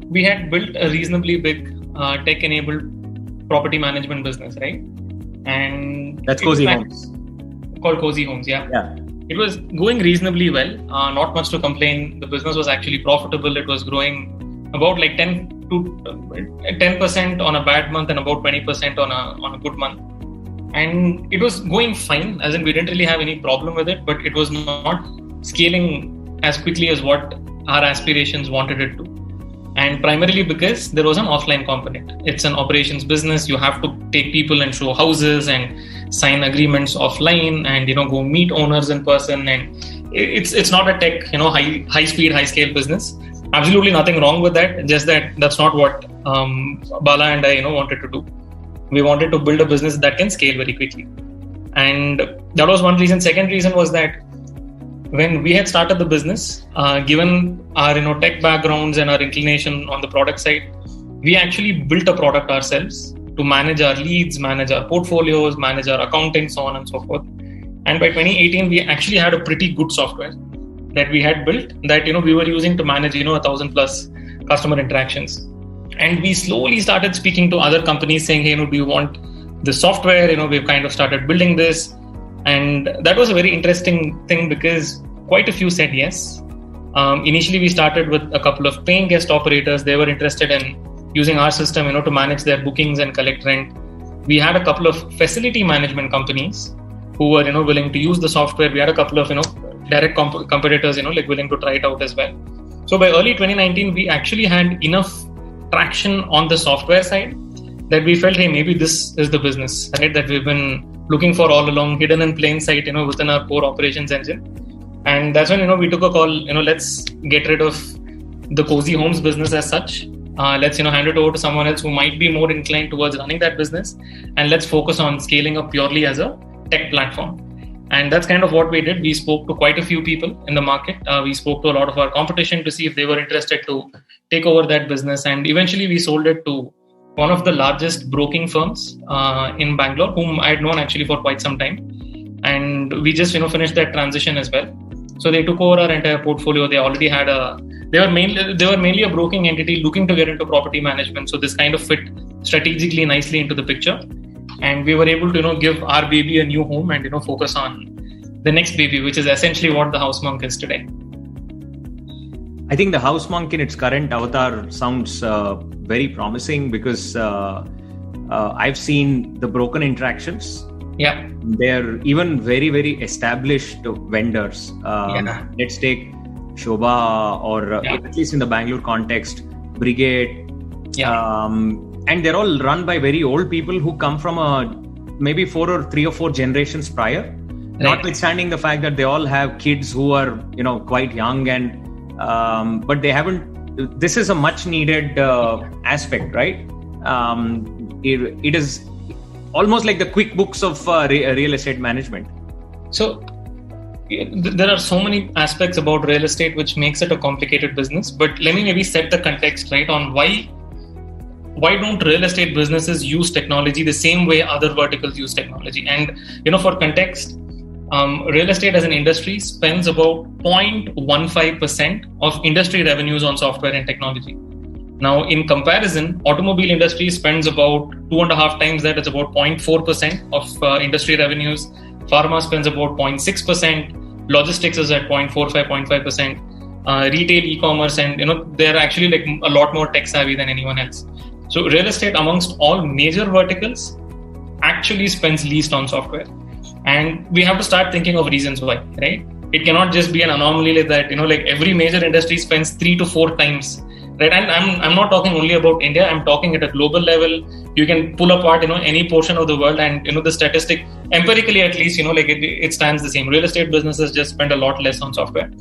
we had built a reasonably big tech-enabled property management business, right? And That's Cozy Homes. Called Cozy Homes, yeah. It was going reasonably well. Not much to complain. The business was actually profitable. It was growing about like 10% on a bad month and about 20% on a good month. And it was going fine, as in we didn't really have any problem with it, but it was not scaling as quickly as what our aspirations wanted it to. And primarily because there was an offline component. It's an operations business. You have to take people and show houses and sign agreements offline and, go meet owners in person. And it's not a tech, high speed, high scale business. Absolutely nothing wrong with that. Just that's not what Bala and I, wanted to do. We wanted to build a business that can scale very quickly. And that was one reason. Second reason was that when we had started the business, given our tech backgrounds and our inclination on the product side, we actually built a product ourselves to manage our leads, manage our portfolios, manage our accounting, so on and so forth. And by 2018, we actually had a pretty good software that we had built that we were using to manage 1,000 plus customer interactions. And we slowly started speaking to other companies saying, hey, do you want this software? We've kind of started building this. And that was a very interesting thing because quite a few said yes. Initially, we started with a couple of paying guest operators. They were interested in using our system, to manage their bookings and collect rent. We had a couple of facility management companies who were, willing to use the software. We had a couple of, direct competitors, willing to try it out as well. So by early 2019, we actually had enough traction on the software side that we felt, hey, maybe this is the business, right? That we've been looking for all along, hidden in plain sight, within our core operations engine. And that's when, we took a call, let's get rid of the Cozy Homes business as such. Let's, hand it over to someone else who might be more inclined towards running that business. And let's focus on scaling up purely as a tech platform. And that's kind of what we did. We spoke to quite a few people in the market. We spoke to a lot of our competition to see if they were interested to take over that business. And eventually we sold it to one of the largest broking firms in Bangalore, whom I had known actually for quite some time. And we just, finished that transition as well. So they took over our entire portfolio. They already had they were mainly a broking entity looking to get into property management. So this kind of fit strategically nicely into the picture. And we were able to, give our baby a new home and, focus on the next baby, which is essentially what the Housemonk is today. I think the Housemonk in its current avatar sounds very promising because I've seen the broken interactions Yeah. They're even very, very established vendors. Let's take Shobha or at least in the Bangalore context, Brigade. And they're all run by very old people who come from maybe 3 or 4 generations prior. Right. Notwithstanding the fact that they all have kids who are, quite young, and but they haven't. This is a much needed aspect, right? It is almost like the QuickBooks of real estate management. So there are so many aspects about real estate which makes it a complicated business. But let me maybe set the context right on why don't real estate businesses use technology the same way other verticals use technology. And for context, real estate as an industry spends about 0.15% of industry revenues on software and technology. Now, in comparison, automobile industry spends about 2.5 times that. It's about 0.4% of industry revenues. Pharma spends about 0.6%. Logistics is at 0.45%. Retail, e-commerce, and they're actually like a lot more tech savvy than anyone else. So real estate amongst all major verticals actually spends least on software. And we have to start thinking of reasons why, right? It cannot just be an anomaly like that, like every major industry spends 3 to 4 times, right? And I'm not talking only about India, I'm talking at a global level. You can pull apart, any portion of the world, and, the statistic, empirically at least, it stands the same. Real estate businesses just spend a lot less on software.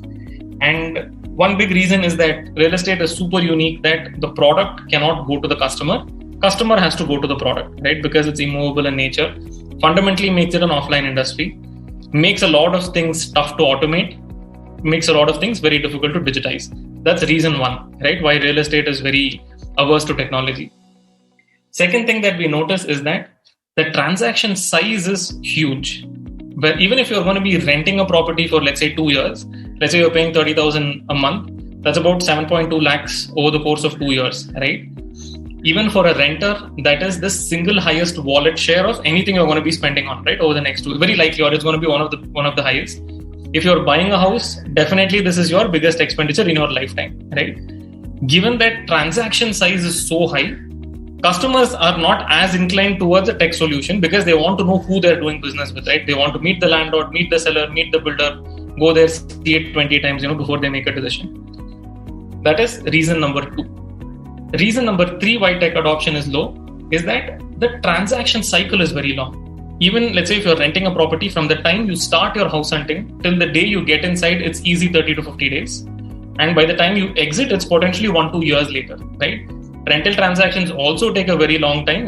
And one big reason is that real estate is super unique, that the product cannot go to the customer. Customer has to go to the product, right? Because it's immovable in nature. Fundamentally makes it an offline industry, makes a lot of things tough to automate, makes a lot of things very difficult to digitize. That's reason one, right? Why real estate is very averse to technology. Second thing that we notice is that the transaction size is huge. But even if you're going to be renting a property for, let's say, 2 years, let's say you're paying 30,000 a month, that's about 7.2 lakhs over the course of 2 years, right? Even for a renter, that is the single highest wallet share of anything you're going to be spending on, right? Over the next 2 years, very likely, or it's going to be one of the highest. If you're buying a house, definitely this is your biggest expenditure in your lifetime, right? Given that transaction size is so high, customers are not as inclined towards a tech solution because they want to know who they're doing business with, right? They want to meet the landlord, meet the seller, meet the builder, go there, see it 20 times, before they make a decision. That is reason number 2. Reason number 3 why tech adoption is low is that the transaction cycle is very long. Even, let's say, if you're renting a property, from the time you start your house hunting till the day you get inside, it's easy 30 to 50 days. And by the time you exit, it's potentially 1-2 years later, right? Rental transactions also take a very long time,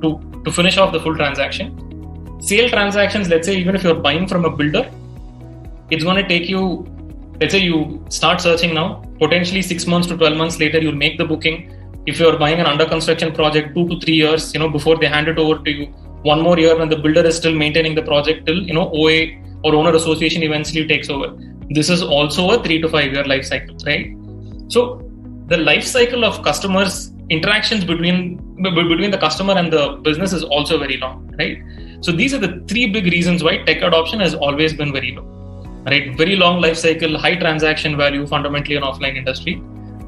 to finish off the full transaction. Sale transactions, let's say, even if you're buying from a builder, it's going to take you, let's say you start searching now, potentially 6 months to 12 months later, you'll make the booking. If you're buying an under construction project, 2 to 3 years, before they hand it over to you, 1 more year when the builder is still maintaining the project till, OA or owner association eventually takes over. This is also a 3 to 5 year life cycle, right? So the life cycle of customers' interactions between the customer and the business is also very long, right? So these are the 3 big reasons why tech adoption has always been very low, right? Very long life cycle, high transaction value, fundamentally an offline industry,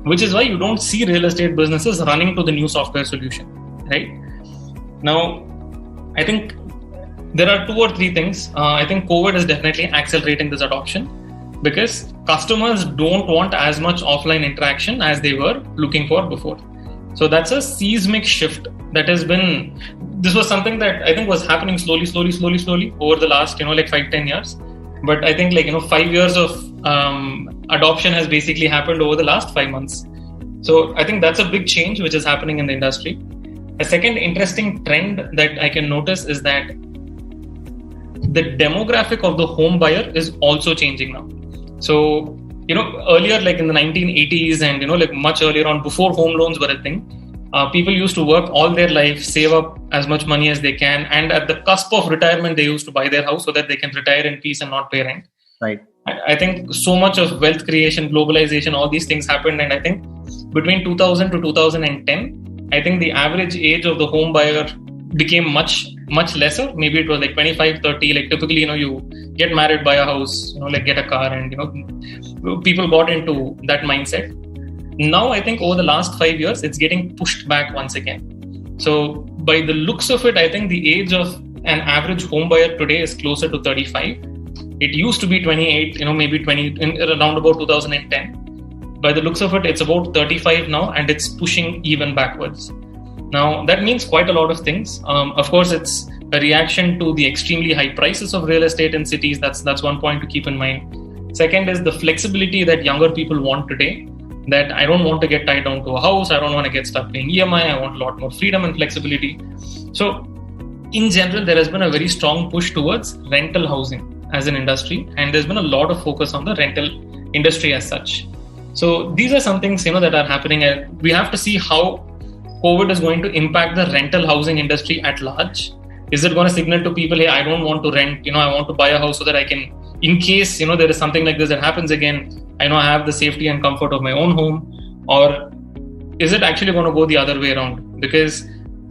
which is why you don't see real estate businesses running to the new software solution, right? Now, I think there are 2 or 3 things. I think COVID is definitely accelerating this adoption because customers don't want as much offline interaction as they were looking for before. So that's a seismic shift that has been, this was something that I think was happening slowly over the last, 5-10 years. But I think 5 years of adoption has basically happened over the last 5 months. So I think that's a big change which is happening in the industry. A second interesting trend that I can notice is that the demographic of the home buyer is also changing now. So, earlier, like in the 1980s and, much earlier on, before home loans were a thing, people used to work all their life, save up as much money as they can. And at the cusp of retirement, they used to buy their house so that they can retire in peace and not pay rent. Right. I think so much of wealth creation, globalization, all these things happened. And I think between 2000 to 2010, I think the average age of the home buyer became much lesser. Maybe it was like 25, 30. Like typically, you get married, buy a house, get a car, and people got into that mindset. Now, I think over the last 5 years, it's getting pushed back once again. So by the looks of it, I think the age of an average home buyer today is closer to 35. It used to be 28, maybe 20 around about 2010. By the looks of it, it's about 35 now, and it's pushing even backwards. Now, that means quite a lot of things. Of course, it's a reaction to the extremely high prices of real estate in cities. That's one point to keep in mind. Second is the flexibility that younger people want today, that I don't want to get tied down to a house. I don't want to get stuck paying EMI. I want a lot more freedom and flexibility. So in general, there has been a very strong push towards rental housing as an industry, and there's been a lot of focus on the rental industry as such. So these are some things, that are happening, and we have to see how COVID is going to impact the rental housing industry at large. Is it going to signal to people, hey, I don't want to rent, I want to buy a house so that I can, in case, there is something like this that happens again, I know I have the safety and comfort of my own home? Or is it actually going to go the other way around? Because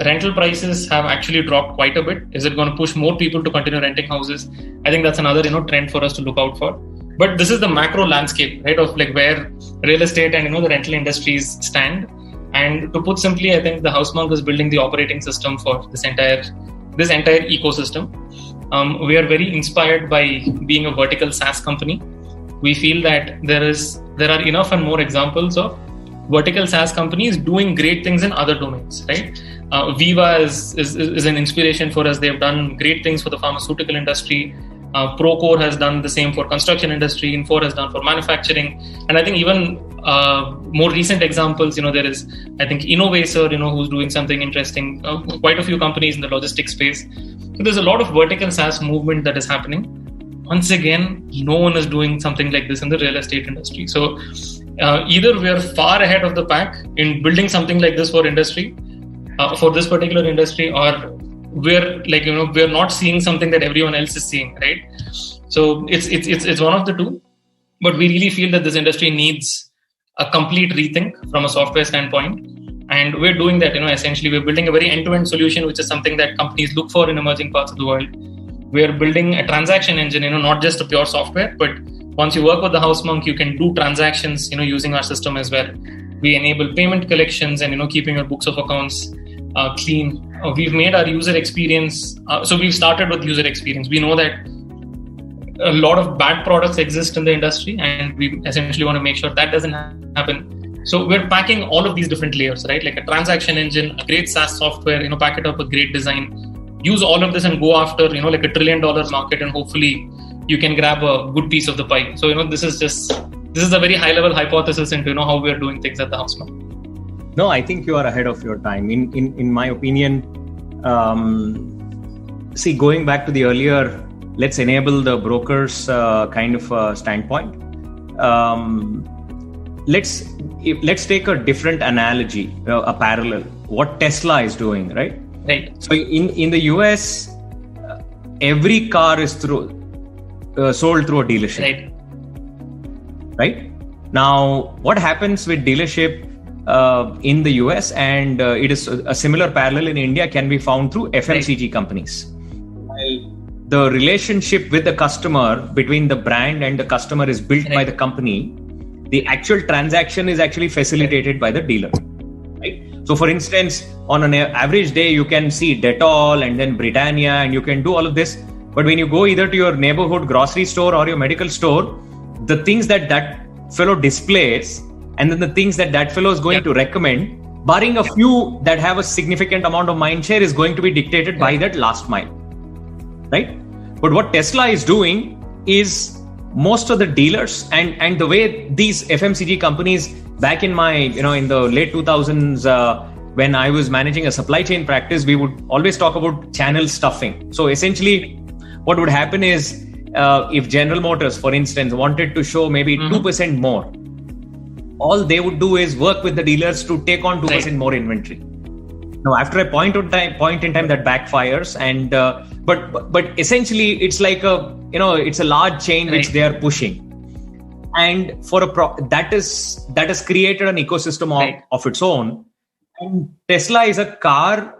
rental prices have actually dropped quite a bit. Is it going to push more people to continue renting houses? I think that's another, trend for us to look out for. But this is the macro landscape, right, of like where real estate and, the rental industries stand. And to put simply, I think the HouseMonk is building the operating system for this entire ecosystem. We are very inspired by being a vertical SaaS company. We feel that there are enough and more examples of vertical SaaS companies doing great things in other domains, right? Viva is an inspiration for us. They've done great things for the pharmaceutical industry. Procore has done the same for construction industry. Infor has done for manufacturing. And I think even more recent examples, there is, I think, Innovacer, who's doing something interesting. Quite a few companies in the logistics space. So there's a lot of vertical SaaS movement that is happening. Once again, no one is doing something like this in the real estate industry. So either we are far ahead of the pack in building something like this for industry, for this particular industry, or we're not seeing something that everyone else is seeing, right? So it's one of the two, but we really feel that this industry needs a complete rethink from a software standpoint, and we're doing that. Essentially, we're building a very end-to-end solution, which is something that companies look for in emerging parts of the world. We're building a transaction engine, not just a pure software, but once you work with the HouseMonk, you can do transactions, using our system as well. We enable payment collections and, keeping your books of accounts clean. We've made our user experience. So we've started with user experience. We know that a lot of bad products exist in the industry, and we essentially want to make sure that doesn't happen. So we're packing all of these different layers, right? Like a transaction engine, a great SaaS software, pack it up with great design. Use all of this and go after, like $1 trillion market, and hopefully you can grab a good piece of the pie. So, this is a very high level hypothesis into, how we are doing things at the HouseMonk. No, I think you are ahead of your time. In my opinion, going back to the earlier, let's enable the brokers kind of standpoint. Let's take a different analogy, a parallel. What Tesla is doing, right? Right. So in the US, every car is sold through a dealership. Right. Now, what happens with dealership in the US, and it is a similar parallel in India, can be found through FMCG companies. While the relationship with the customer, between the brand and the customer, is built by the company, the actual transaction is actually facilitated by the dealer. So for instance, on an average day, you can see Dettol and then Britannia, and you can do all of this. But when you go either to your neighborhood grocery store or your medical store, the things that fellow displays and then the things that fellow is going to recommend, barring a few that have a significant amount of mind share, is going to be dictated by that last mile. Right? But what Tesla is doing is most of the dealers and the way these FMCG companies, back in my, in the late 2000s, when I was managing a supply chain practice, we would always talk about channel stuffing. So essentially, what would happen is, if General Motors, for instance, wanted to show maybe 2% more, all they would do is work with the dealers to take on 2% more inventory. Now, after a point in time, that backfires, and but essentially, it's like it's a large chain which they are pushing. And for that has created an ecosystem of its own. And Tesla is a car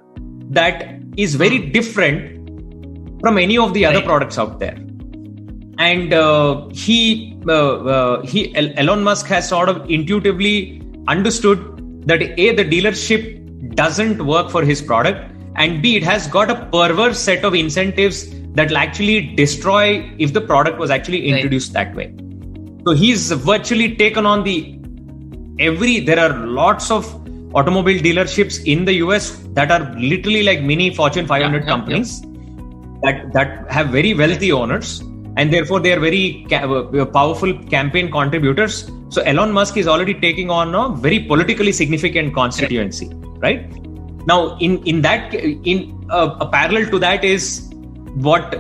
that is very different from any of the other products out there. And Elon Musk has sort of intuitively understood that the dealership doesn't work for his product, and B, it has got a perverse set of incentives that will actually destroy if the product was actually introduced that way. So he's virtually taken on there are lots of automobile dealerships in the US that are literally like mini Fortune 500 companies that have very wealthy owners, and therefore they are very powerful campaign contributors. So Elon Musk is already taking on a very politically significant constituency, right? Now, in a parallel to that is what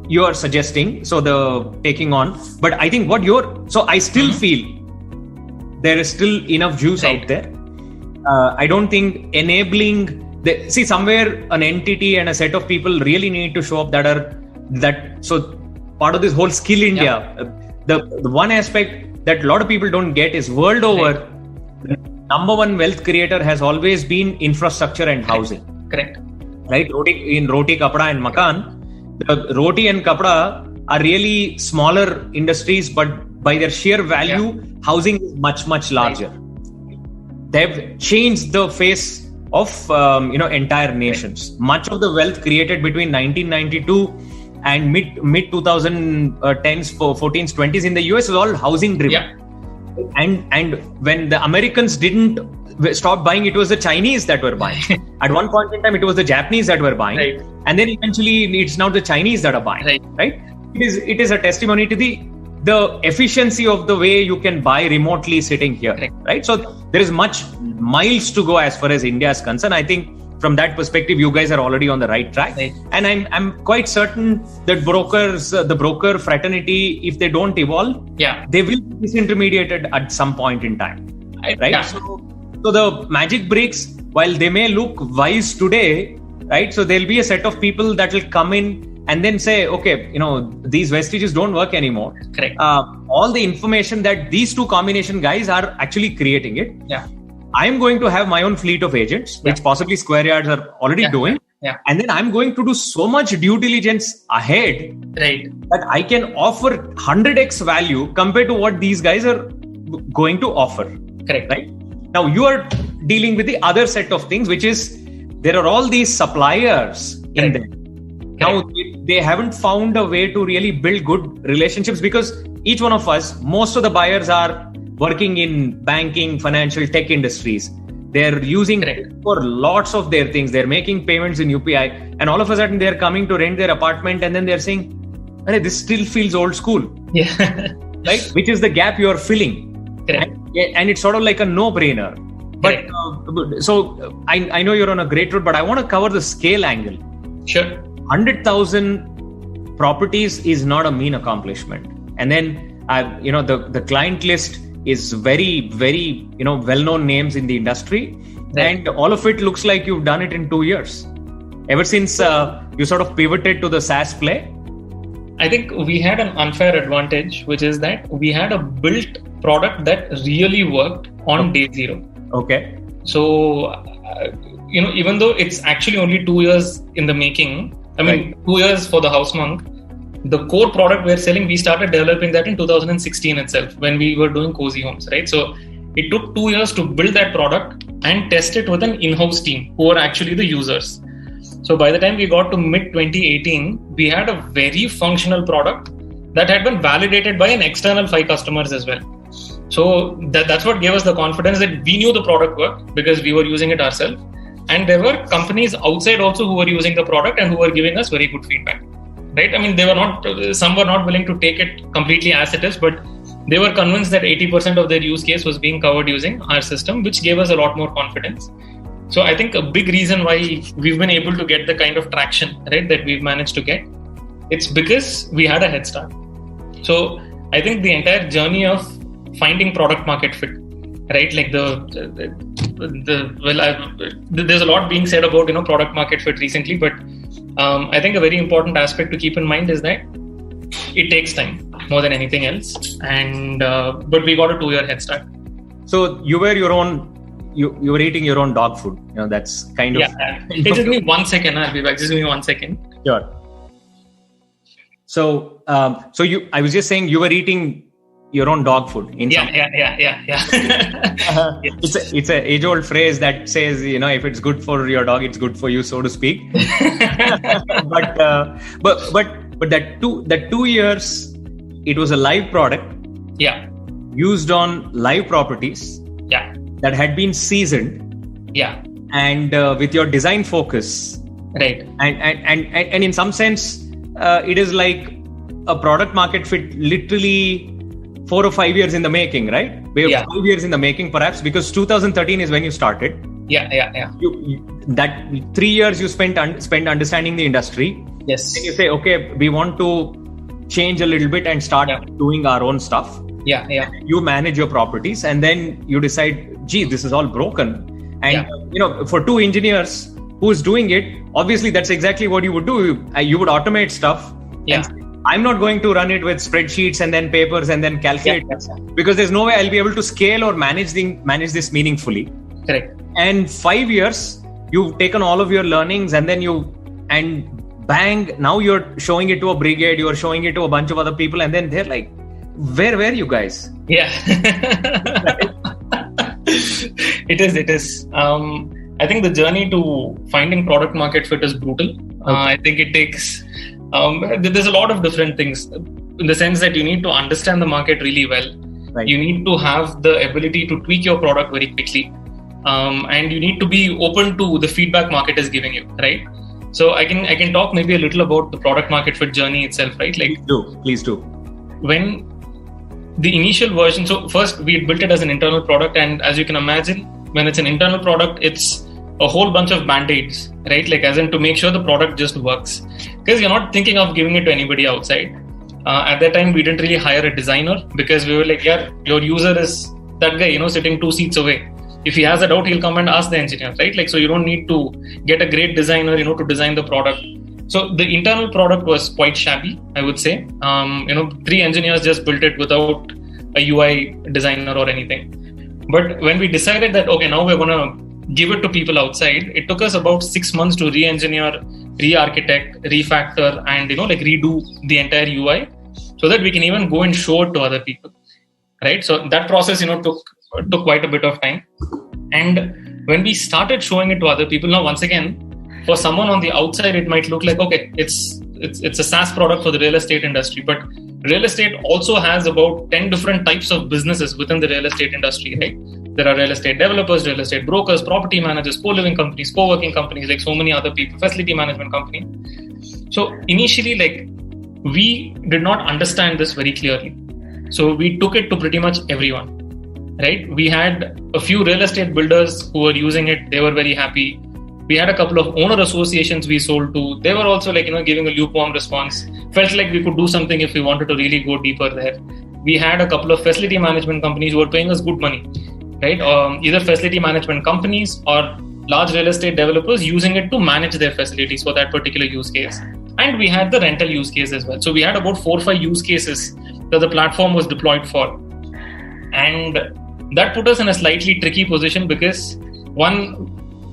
you are suggesting. So the taking on, but I think I still feel there is still enough juice out there. I don't think enabling somewhere an entity and a set of people really need to show up so part of this whole Skill India, the one aspect that a lot of people don't get is world over, the number one wealth creator has always been infrastructure and housing. Correct. Right? In roti, kapda and makan, the roti and kapda are really smaller industries, but by their sheer value, housing is much, much larger. Right. They've changed the face of entire nations. Much of the wealth created between 1992 and mid 2010s, 14s, 20s in the US is all housing driven. Yeah. And when the Americans didn't stop buying, it was the Chinese that were buying. At one point in time, it was the Japanese that were buying, right. And then eventually it's now the Chinese that are buying. Right? It is a testimony to the efficiency of the way you can buy remotely sitting here. Right? So there is much miles to go as far as India is concerned. I think from that perspective, you guys are already on the right track. Right. And I'm quite certain that the broker fraternity, if they don't evolve, they will be disintermediated at some point in time. Right? Yeah. So the magic bricks, while they may look wise today, right? So there'll be a set of people that will come in and then say, okay, these vestiges don't work anymore. Correct. All the information that these two combination guys are actually creating it. Yeah. I'm going to have my own fleet of agents, which possibly Square Yards are already doing. Yeah. And then I'm going to do so much due diligence ahead, right, that I can offer 100x value compared to what these guys are going to offer. Correct. Right? Now you are dealing with the other set of things, which is there are all these suppliers in there. Now they haven't found a way to really build good relationships because each one of us, most of the buyers are working in banking, financial, tech industries. They're using for lots of their things. They're making payments in UPI, and all of a sudden they're coming to rent their apartment, and then they're saying, this still feels old school. Yeah. Right? Which is the gap you're filling. And it's sort of like a no-brainer. But so I know you're on a great road, but I want to cover the scale angle. Sure. 100,000 properties is not a mean accomplishment. And then, the client list is very, very, well-known names in the industry. Right. And all of it looks like you've done it in 2 years. Ever since you sort of pivoted to the SaaS play? I think we had an unfair advantage, which is that we had a built product that really worked on day zero. Okay. So, even though it's actually only 2 years in the making, 2 years for the Housemonk, the core product we're selling, we started developing that in 2016 itself when we were doing Cozy Homes, right? So it took 2 years to build that product and test it with an in-house team who are actually the users. So by the time we got to mid 2018, we had a very functional product that had been validated by an external 5 customers as well. So that's what gave us the confidence that we knew the product worked because we were using it ourselves. And there were companies outside also who were using the product and who were giving us very good feedback. Right? Some were not willing to take it completely as it is, but they were convinced that 80% of their use case was being covered using our system, which gave us a lot more confidence. So I think a big reason why we've been able to get the kind of traction, right, that we've managed to get, it's because we had a head start. So I think the entire journey of finding product market fit, right? Like there's a lot being said about, product market fit recently, but I think a very important aspect to keep in mind is that it takes time more than anything else. And but we got a 2-year head start. So you were you were eating your own dog food. That's kind of. Yeah. Just give me 1 second. I'll be back. Just give me 1 second. Sure. So I was just saying you were eating your own dog food. Yeah. It's a age old phrase that says, if it's good for your dog, it's good for you, so to speak. but that 2 years, it was a live product. Yeah. Used on live properties. Yeah. That had been seasoned. Yeah. And with your design focus. Right. And in some sense, it is like a product market fit, literally 4 or 5 years in the making, right? 5 years in the making, perhaps, because 2013 is when you started. Yeah. That 3 years you spent understanding the industry. Yes. And you say, okay, we want to change a little bit and start doing our own stuff. Yeah. You manage your properties, and then you decide, gee, this is all broken. And for two engineers who's doing it, obviously that's exactly what you would do. You would automate stuff. Yeah. I'm not going to run it with spreadsheets and then papers and then calculate because there's no way I'll be able to scale or manage this meaningfully. Correct. And 5 years, you've taken all of your learnings and then bang, now you're showing it to a brigade, you're showing it to a bunch of other people, and then they're like, where were you guys? Yeah. It is. I think the journey to finding product market fit is brutal. I think it takes, there's a lot of different things in the sense that you need to understand the market really well. Right. You need to have the ability to tweak your product very quickly. And you need to be open to the feedback market is giving you, right? So I can talk maybe a little about the product market fit journey itself, right? Like, Please do. When the initial version, so first we built it as an internal product, and as you can imagine, when it's an internal product, it's a whole bunch of band-aids, right? Like, as in to make sure the product just works, because you're not thinking of giving it to anybody outside. At that time, we didn't really hire a designer because we were like, your user is that guy, sitting 2 seats away. If he has a doubt, he'll come and ask the engineer, right? Like, so you don't need to get a great designer, to design the product. So the internal product was quite shabby, I would say. 3 engineers just built it without a UI designer or anything. But when we decided that, okay, now we're going to give it to people outside, it took us about 6 months to re-engineer, re-architect, refactor, and, redo the entire UI so that we can even go and show it to other people, right? So that process, took quite a bit of time. And when we started showing it to other people, now once again, for someone on the outside, it might look like, okay, it's a SaaS product for the real estate industry, but real estate also has about 10 different types of businesses within the real estate industry, right? There are real estate developers, real estate brokers, property managers, co-living companies, co-working companies, like so many other people, facility management company. So initially, like, we did not understand this very clearly. So we took it to pretty much everyone, right? We had a few real estate builders who were using it. They were very happy. We had a couple of owner associations we sold to. They were also giving a lukewarm response. Felt like we could do something if we wanted to really go deeper there. We had a couple of facility management companies who were paying us good money, right? Either facility management companies or large real estate developers using it to manage their facilities for that particular use case. And we had the rental use case as well. So we had about 4 or 5 use cases that the platform was deployed for. And that put us in a slightly tricky position because, one,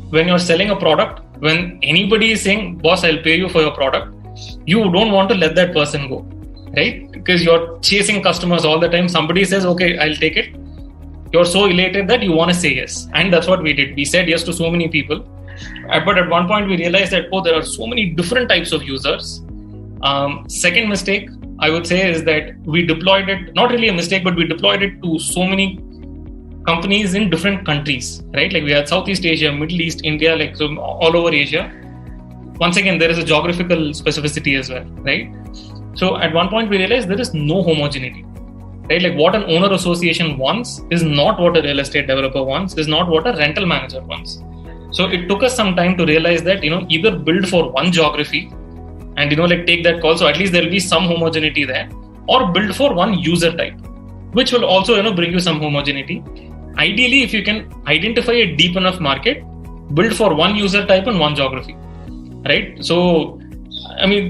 when you're selling a product, when anybody is saying, boss, I'll pay you for your product, you don't want to let that person go, right? Because you're chasing customers all the time. Somebody says, okay, I'll take it. You're so elated that you want to say yes. And that's what we did. We said yes to so many people. But at one point we realized that, there are so many different types of users. Second mistake, I would say, is that we deployed it, not really a mistake, but we deployed it to so many companies in different countries, right? Like we had Southeast Asia, Middle East, India, like so all over Asia. Once again, there is a geographical specificity as well, right? So at one point we realized there is no homogeneity, right? Like what an owner association wants is not what a real estate developer wants, is not what a rental manager wants. So it took us some time to realize that, either build for one geography and, take that call. So at least there will be some homogeneity there, or build for one user type, which will also, bring you some homogeneity. Ideally, if you can identify a deep enough market, build for one user type and one geography, right? So,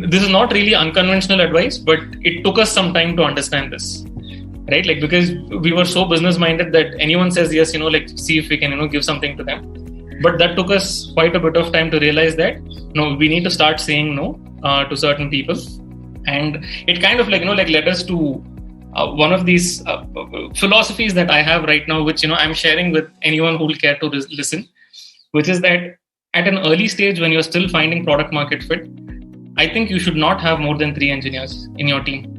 this is not really unconventional advice, but it took us some time to understand this, right? Like, because we were so business minded that anyone says yes, see if we can, give something to them. But that took us quite a bit of time to realize that, we need to start saying no to certain people. And it kind of led us to one of these philosophies that I have right now, which I'm sharing with anyone who will care to listen, which is that at an early stage when you're still finding product market fit, I think you should not have more than 3 engineers in your team.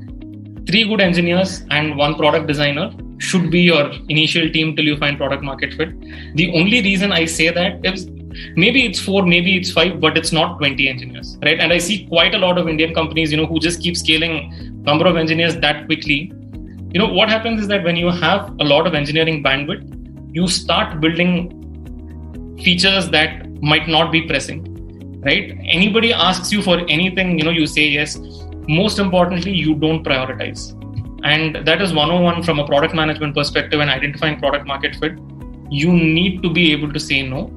3 good engineers and 1 product designer should be your initial team till you find product market fit. The only reason I say that is maybe it's 4, maybe it's 5, but it's not 20 engineers, right? And I see quite a lot of Indian companies, who just keep scaling number of engineers that quickly. What happens is that when you have a lot of engineering bandwidth, you start building features that might not be pressing, right? Anybody asks you for anything, you say yes. Most importantly, you don't prioritize. And that is 101 from a product management perspective and identifying product market fit. You need to be able to say no.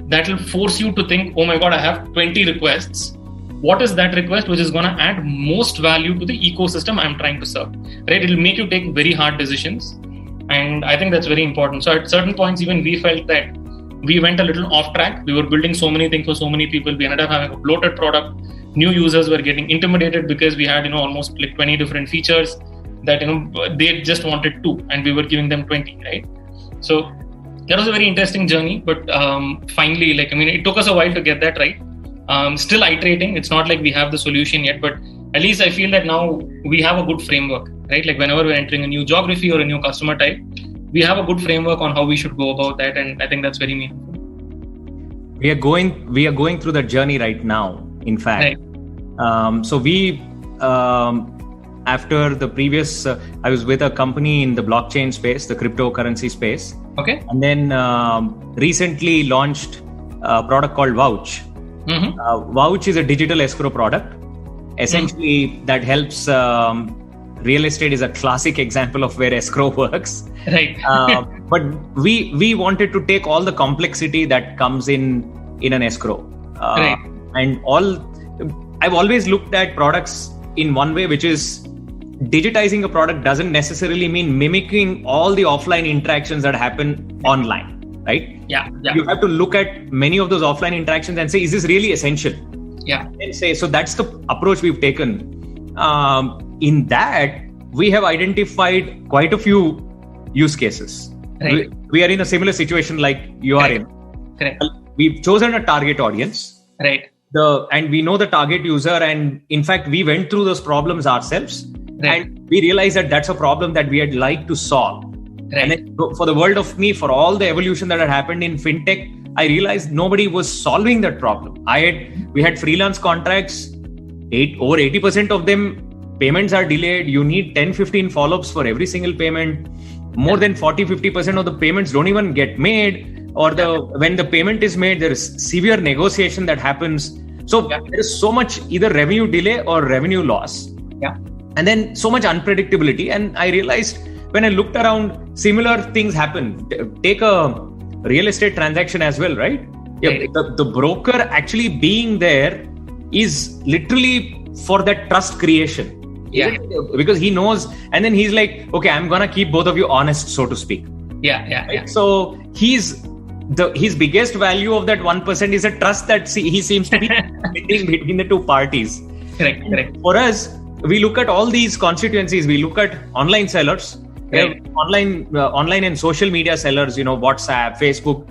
That will force you to think, oh my God, I have 20 requests. What is that request which is going to add most value to the ecosystem I'm trying to serve, right? It will make you take very hard decisions. And I think that's very important. So at certain points, even we felt that we went a little off track. We were building so many things for so many people. We ended up having a bloated product. New users were getting intimidated because we had, almost like 20 different features that, they just wanted 2 and we were giving them 20, right? So that was a very interesting journey, but finally, it took us a while to get that right. Still iterating. It's not like we have the solution yet, but at least I feel that now we have a good framework, right? Like whenever we're entering a new geography or a new customer type, we have a good framework on how we should go about that, and I think that's very meaningful. We are going through that journey right now. In fact, right. So we after the previous, I was with a company in the blockchain space, the cryptocurrency space. Okay. And then recently launched a product called Vouch. Mm-hmm. Vouch is a digital escrow product. Essentially, that helps. Real estate is a classic example of where escrow works. Right. But we wanted to take all the complexity that comes in an escrow. Right. And I've always looked at products in one way, which is digitizing a product doesn't necessarily mean mimicking all the offline interactions that happen online, right? Yeah. You have to look at many of those offline interactions and say, is this really essential? Yeah. And say, so that's the approach we've taken. In that, we have identified quite a few use cases. Right. We are in a similar situation like you are in. Correct. We've chosen a target audience. Right. And we know the target user, and in fact, we went through those problems ourselves. Right. And we realized that that's a problem that we had like to solve. Right. And then for the world of me, for all the evolution that had happened in fintech, I realized nobody was solving that problem. We had freelance contracts, over 80% of them, payments are delayed. You need 10-15 follow-ups for every single payment. More than 40-50% of the payments don't even get made, or when the payment is made, there is severe negotiation that happens. So there is so much either revenue delay or revenue loss. Yeah. And then so much unpredictability. And I realized when I looked around, similar things happen. Take a real estate transaction as well, right? Right. The broker actually being there is literally for that trust creation. Yeah. Because he knows, and then he's like, okay, I'm gonna keep both of you honest, so to speak. Yeah. Right? So his biggest value of that 1% is a trust that he seems to be between the two parties. Correct. For us, we look at all these constituencies. We look at online sellers, right. online and social media sellers. WhatsApp, Facebook.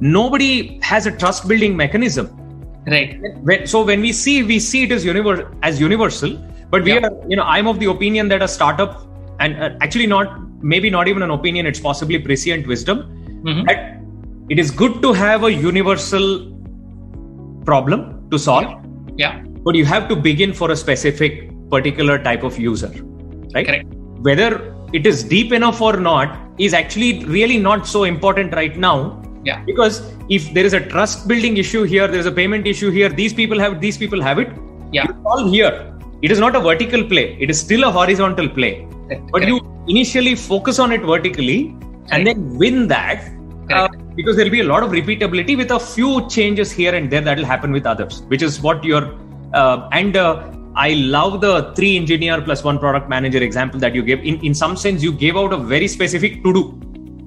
Nobody has a trust building mechanism. Right. So when we see it as universal. But we are, I'm of the opinion that a startup, and actually maybe not even an opinion, it's possibly prescient wisdom, that it is good to have a universal problem to solve. Yeah. But you have to begin for a specific particular type of user, right? Correct. Whether it is deep enough or not is actually really not so important right now. Yeah. Because if there is a trust building issue here, there is a payment issue here, these people have it. Yeah. It's all here. It is not a vertical play. It is still a horizontal play. But you initially focus on it vertically and then win that because there will be a lot of repeatability with a few changes here and there that will happen with others, which is what I love the 3 engineer plus 1 product manager example that you gave. In some sense, you gave out a very specific to do.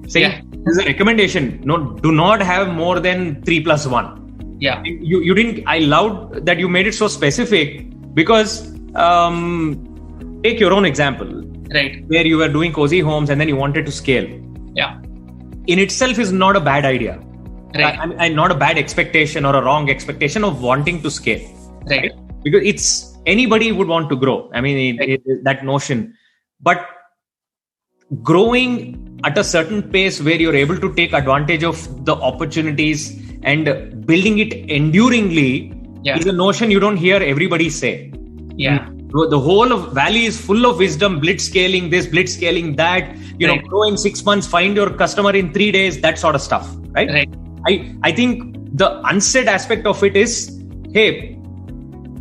Saying this is a recommendation. No, do not have more than 3 plus 1. Yeah. You didn't. I loved that you made it so specific because take your own example. Right. where you were doing cozy homes and then you wanted to scale. Yeah. In itself is not a bad idea. Right. And not a bad expectation or a wrong expectation of wanting to scale. Right. Because anybody would want to grow. I mean, that notion. But growing at a certain pace where you're able to take advantage of the opportunities and building it enduringly is a notion you don't hear everybody say. Yeah. The whole of Valley is full of wisdom, blitz scaling this, blitz scaling that, grow in 6 months, find your customer in 3 days, that sort of stuff, right? I think the unsaid aspect of it is, hey,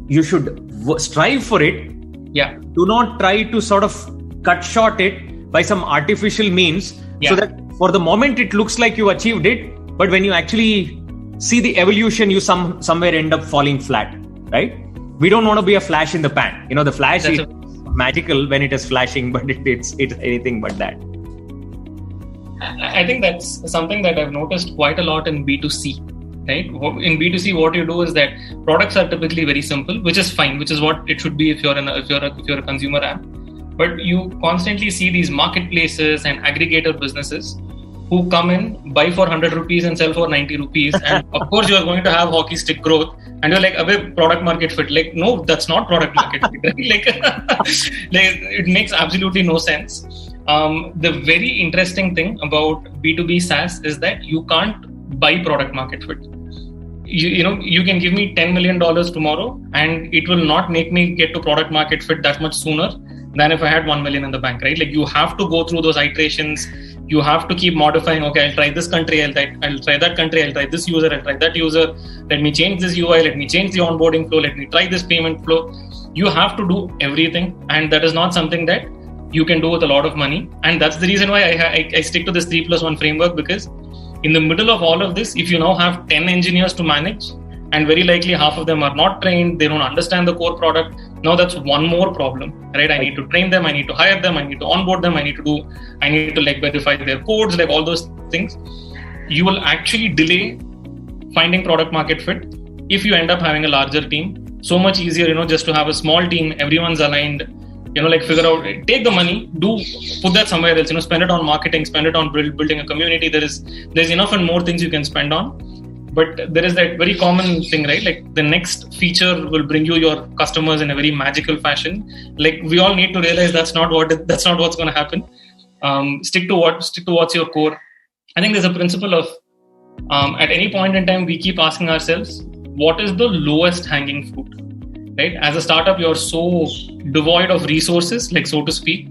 you should strive for it. Yeah. Do not try to sort of cut short it by some artificial means so that for the moment it looks like you achieved it, but when you actually see the evolution, you somewhere end up falling flat, right? We don't want to be a flash in the pan. The flash is magical when it is flashing, but it's anything but that. I think that's something that I've noticed quite a lot in B2C, right? In B2C, what you do is that products are typically very simple, which is fine, which is what it should be if you're a consumer app. But you constantly see these marketplaces and aggregator businesses who come in, buy for 100 rupees and sell for 90 rupees. And of course, you are going to have hockey stick growth. And you're like, product market fit. Like, no, that's not product market fit. Like, it makes absolutely no sense. The very interesting thing about B2B SaaS is that you can't buy product market fit. You can give me $10 million tomorrow and it will not make me get to product market fit that much sooner than if I had 1 million in the bank, right? Like, you have to go through those iterations. You have to keep modifying. Okay, I'll try this country. I'll try that country. I'll try this user. I'll try that user. Let me change this UI. Let me change the onboarding flow. Let me try this payment flow. You have to do everything. And that is not something that you can do with a lot of money. And that's the reason why I stick to this 3+1 framework, because in the middle of all of this, if you now have 10 engineers to manage, and very likely half of them are not trained, they don't understand the core product, now that's one more problem, right? I need to train them, I need to hire them, I need to onboard them, I need to like verify their codes, like all those things. You will actually delay finding product market fit if you end up having a larger team. So much easier, just to have a small team, everyone's aligned, like figure out, take the money, put that somewhere else, spend it on marketing, spend it on building a community. There's enough and more things you can spend on. But there is that very common thing, right? Like, the next feature will bring you your customers in a very magical fashion. Like, we all need to realize that's not what's going to happen. Stick to what's your core. I think there's a principle of, at any point in time, we keep asking ourselves, what is the lowest hanging fruit, right? As a startup, you're so devoid of resources, like, so to speak,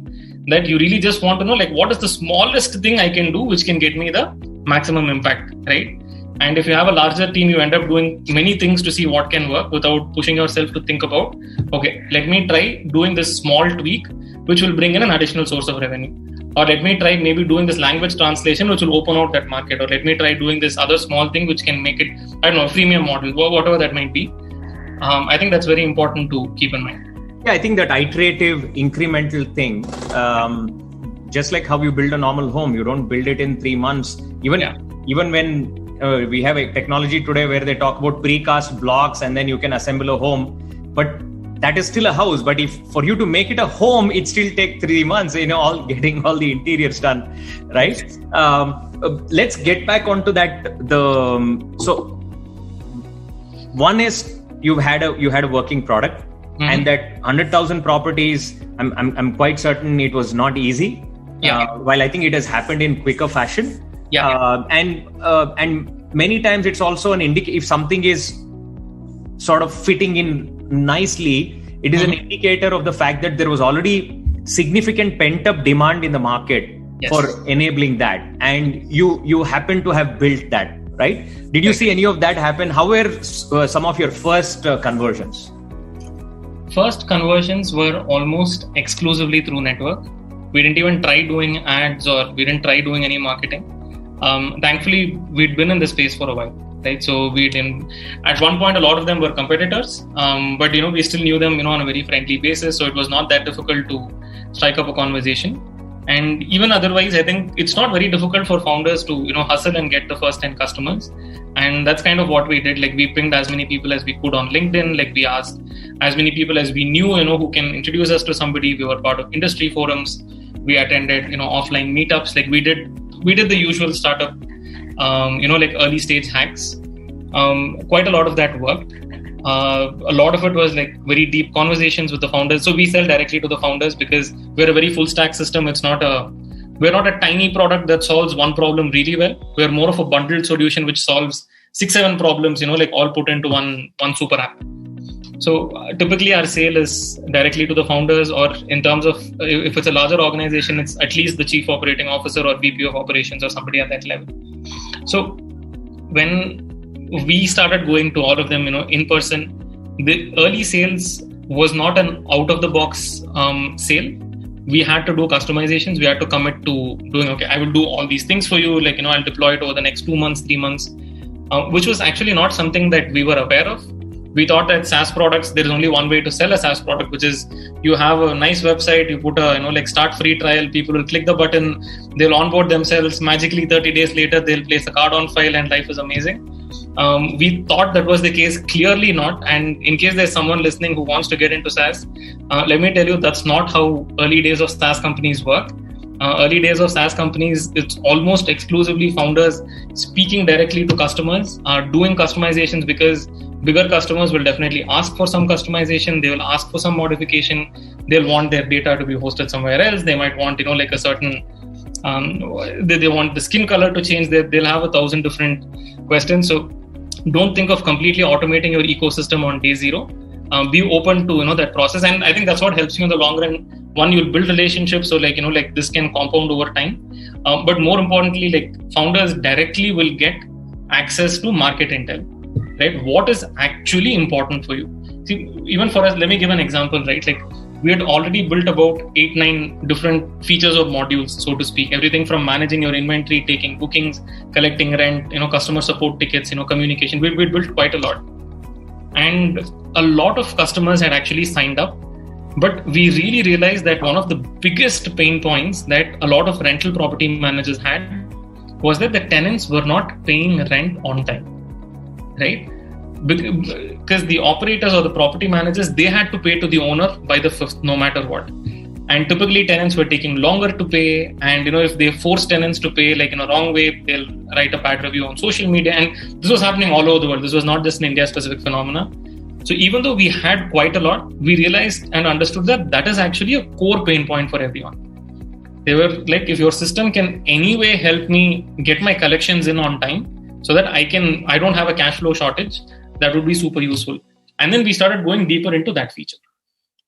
that you really just want to know, like, what is the smallest thing I can do which can get me the maximum impact, right? And if you have a larger team, you end up doing many things to see what can work without pushing yourself to think about, okay, let me try doing this small tweak, which will bring in an additional source of revenue. Or let me try maybe doing this language translation, which will open out that market. Or let me try doing this other small thing, which can make it, a freemium model, whatever that might be. I think that's very important to keep in mind. Yeah, I think that iterative, incremental thing, just like how you build a normal home, you don't build it in 3 months. Even when we have a technology today where they talk about precast blocks and then you can assemble a home, but that is still a house. But if for you to make it a home, it still takes 3 months, getting all the interiors done, right? Let's get back onto that. So one is you had a working product, and that 100,000 properties. I'm quite certain it was not easy. While I think it has happened in quicker fashion. And many times it's also an indicator. If something is sort of fitting in nicely, it is an indicator of the fact that there was already significant pent-up demand in the market for enabling that, and you happen to have built that, right? Did you see any of that happen? How were some of your first conversions? First conversions were almost exclusively through network. We didn't even try doing ads, or we didn't try doing any marketing. Thankfully, we'd been in the space for a while, right? So at one point, a lot of them were competitors, but we still knew them, on a very friendly basis. So it was not that difficult to strike up a conversation. And even otherwise, I think it's not very difficult for founders to, hustle and get the first 10 customers. And that's kind of what we did. Like, we pinged as many people as we could on LinkedIn. Like, we asked as many people as we knew, who can introduce us to somebody. We were part of industry forums. We attended, offline meetups. Like, we did the usual startup, like early stage hacks. Quite a lot of that worked. A lot of it was like very deep conversations with the founders. So we sell directly to the founders because we're a very full stack system. We're not a tiny product that solves one problem really well. We're more of a bundled solution which solves 6-7 problems, like all put into one super app. So typically our sale is directly to the founders, or in terms of if it's a larger organization, it's at least the chief operating officer or VP of operations or somebody at that level. So when we started going to all of them, in person, the early sales was not an out of the box sale. We had to do customizations. We had to commit to doing, okay, I will do all these things for you. Like, I'll deploy it over the next 2 months, 3 months, which was actually not something that we were aware of. We thought that SaaS products, there is only one way to sell a SaaS product, which is you have a nice website, you put a, start free trial, people will click the button, they'll onboard themselves, magically 30 days later, they'll place a card on file and life is amazing. We thought that was the case, clearly not. And in case there's someone listening who wants to get into SaaS, let me tell you, that's not how early days of SaaS companies work. Early days of SaaS companies, it's almost exclusively founders speaking directly to customers, doing customizations, because bigger customers will definitely ask for some customization. They will ask for some modification. They'll want their data to be hosted somewhere else. They might want, like a certain, they want the skin color to change. They'll have 1,000 different questions. So don't think of completely automating your ecosystem on day zero. Be open to, that process. And I think that's what helps you in the long run. One, you'll build relationships. So like this can compound over time. But more importantly, like founders directly will get access to market intel, right? What is actually important for you? See, even for us, let me give an example, right? Like we had already built about 8-9 different features or modules, so to speak. Everything from managing your inventory, taking bookings, collecting rent, customer support tickets, communication. We built quite a lot. And a lot of customers had actually signed up. But we really realized that one of the biggest pain points that a lot of rental property managers had was that the tenants were not paying rent on time, right? Because the operators or the property managers, they had to pay to the owner by the 5th, no matter what. And typically tenants were taking longer to pay. And, if they force tenants to pay like in a wrong way, they'll write a bad review on social media. And this was happening all over the world. This was not just an India-specific phenomena. So even though we had quite a lot, we realized and understood that is actually a core pain point for everyone. They were like, if your system can anyway help me get my collections in on time so that I don't have a cash flow shortage, that would be super useful. And then we started going deeper into that feature,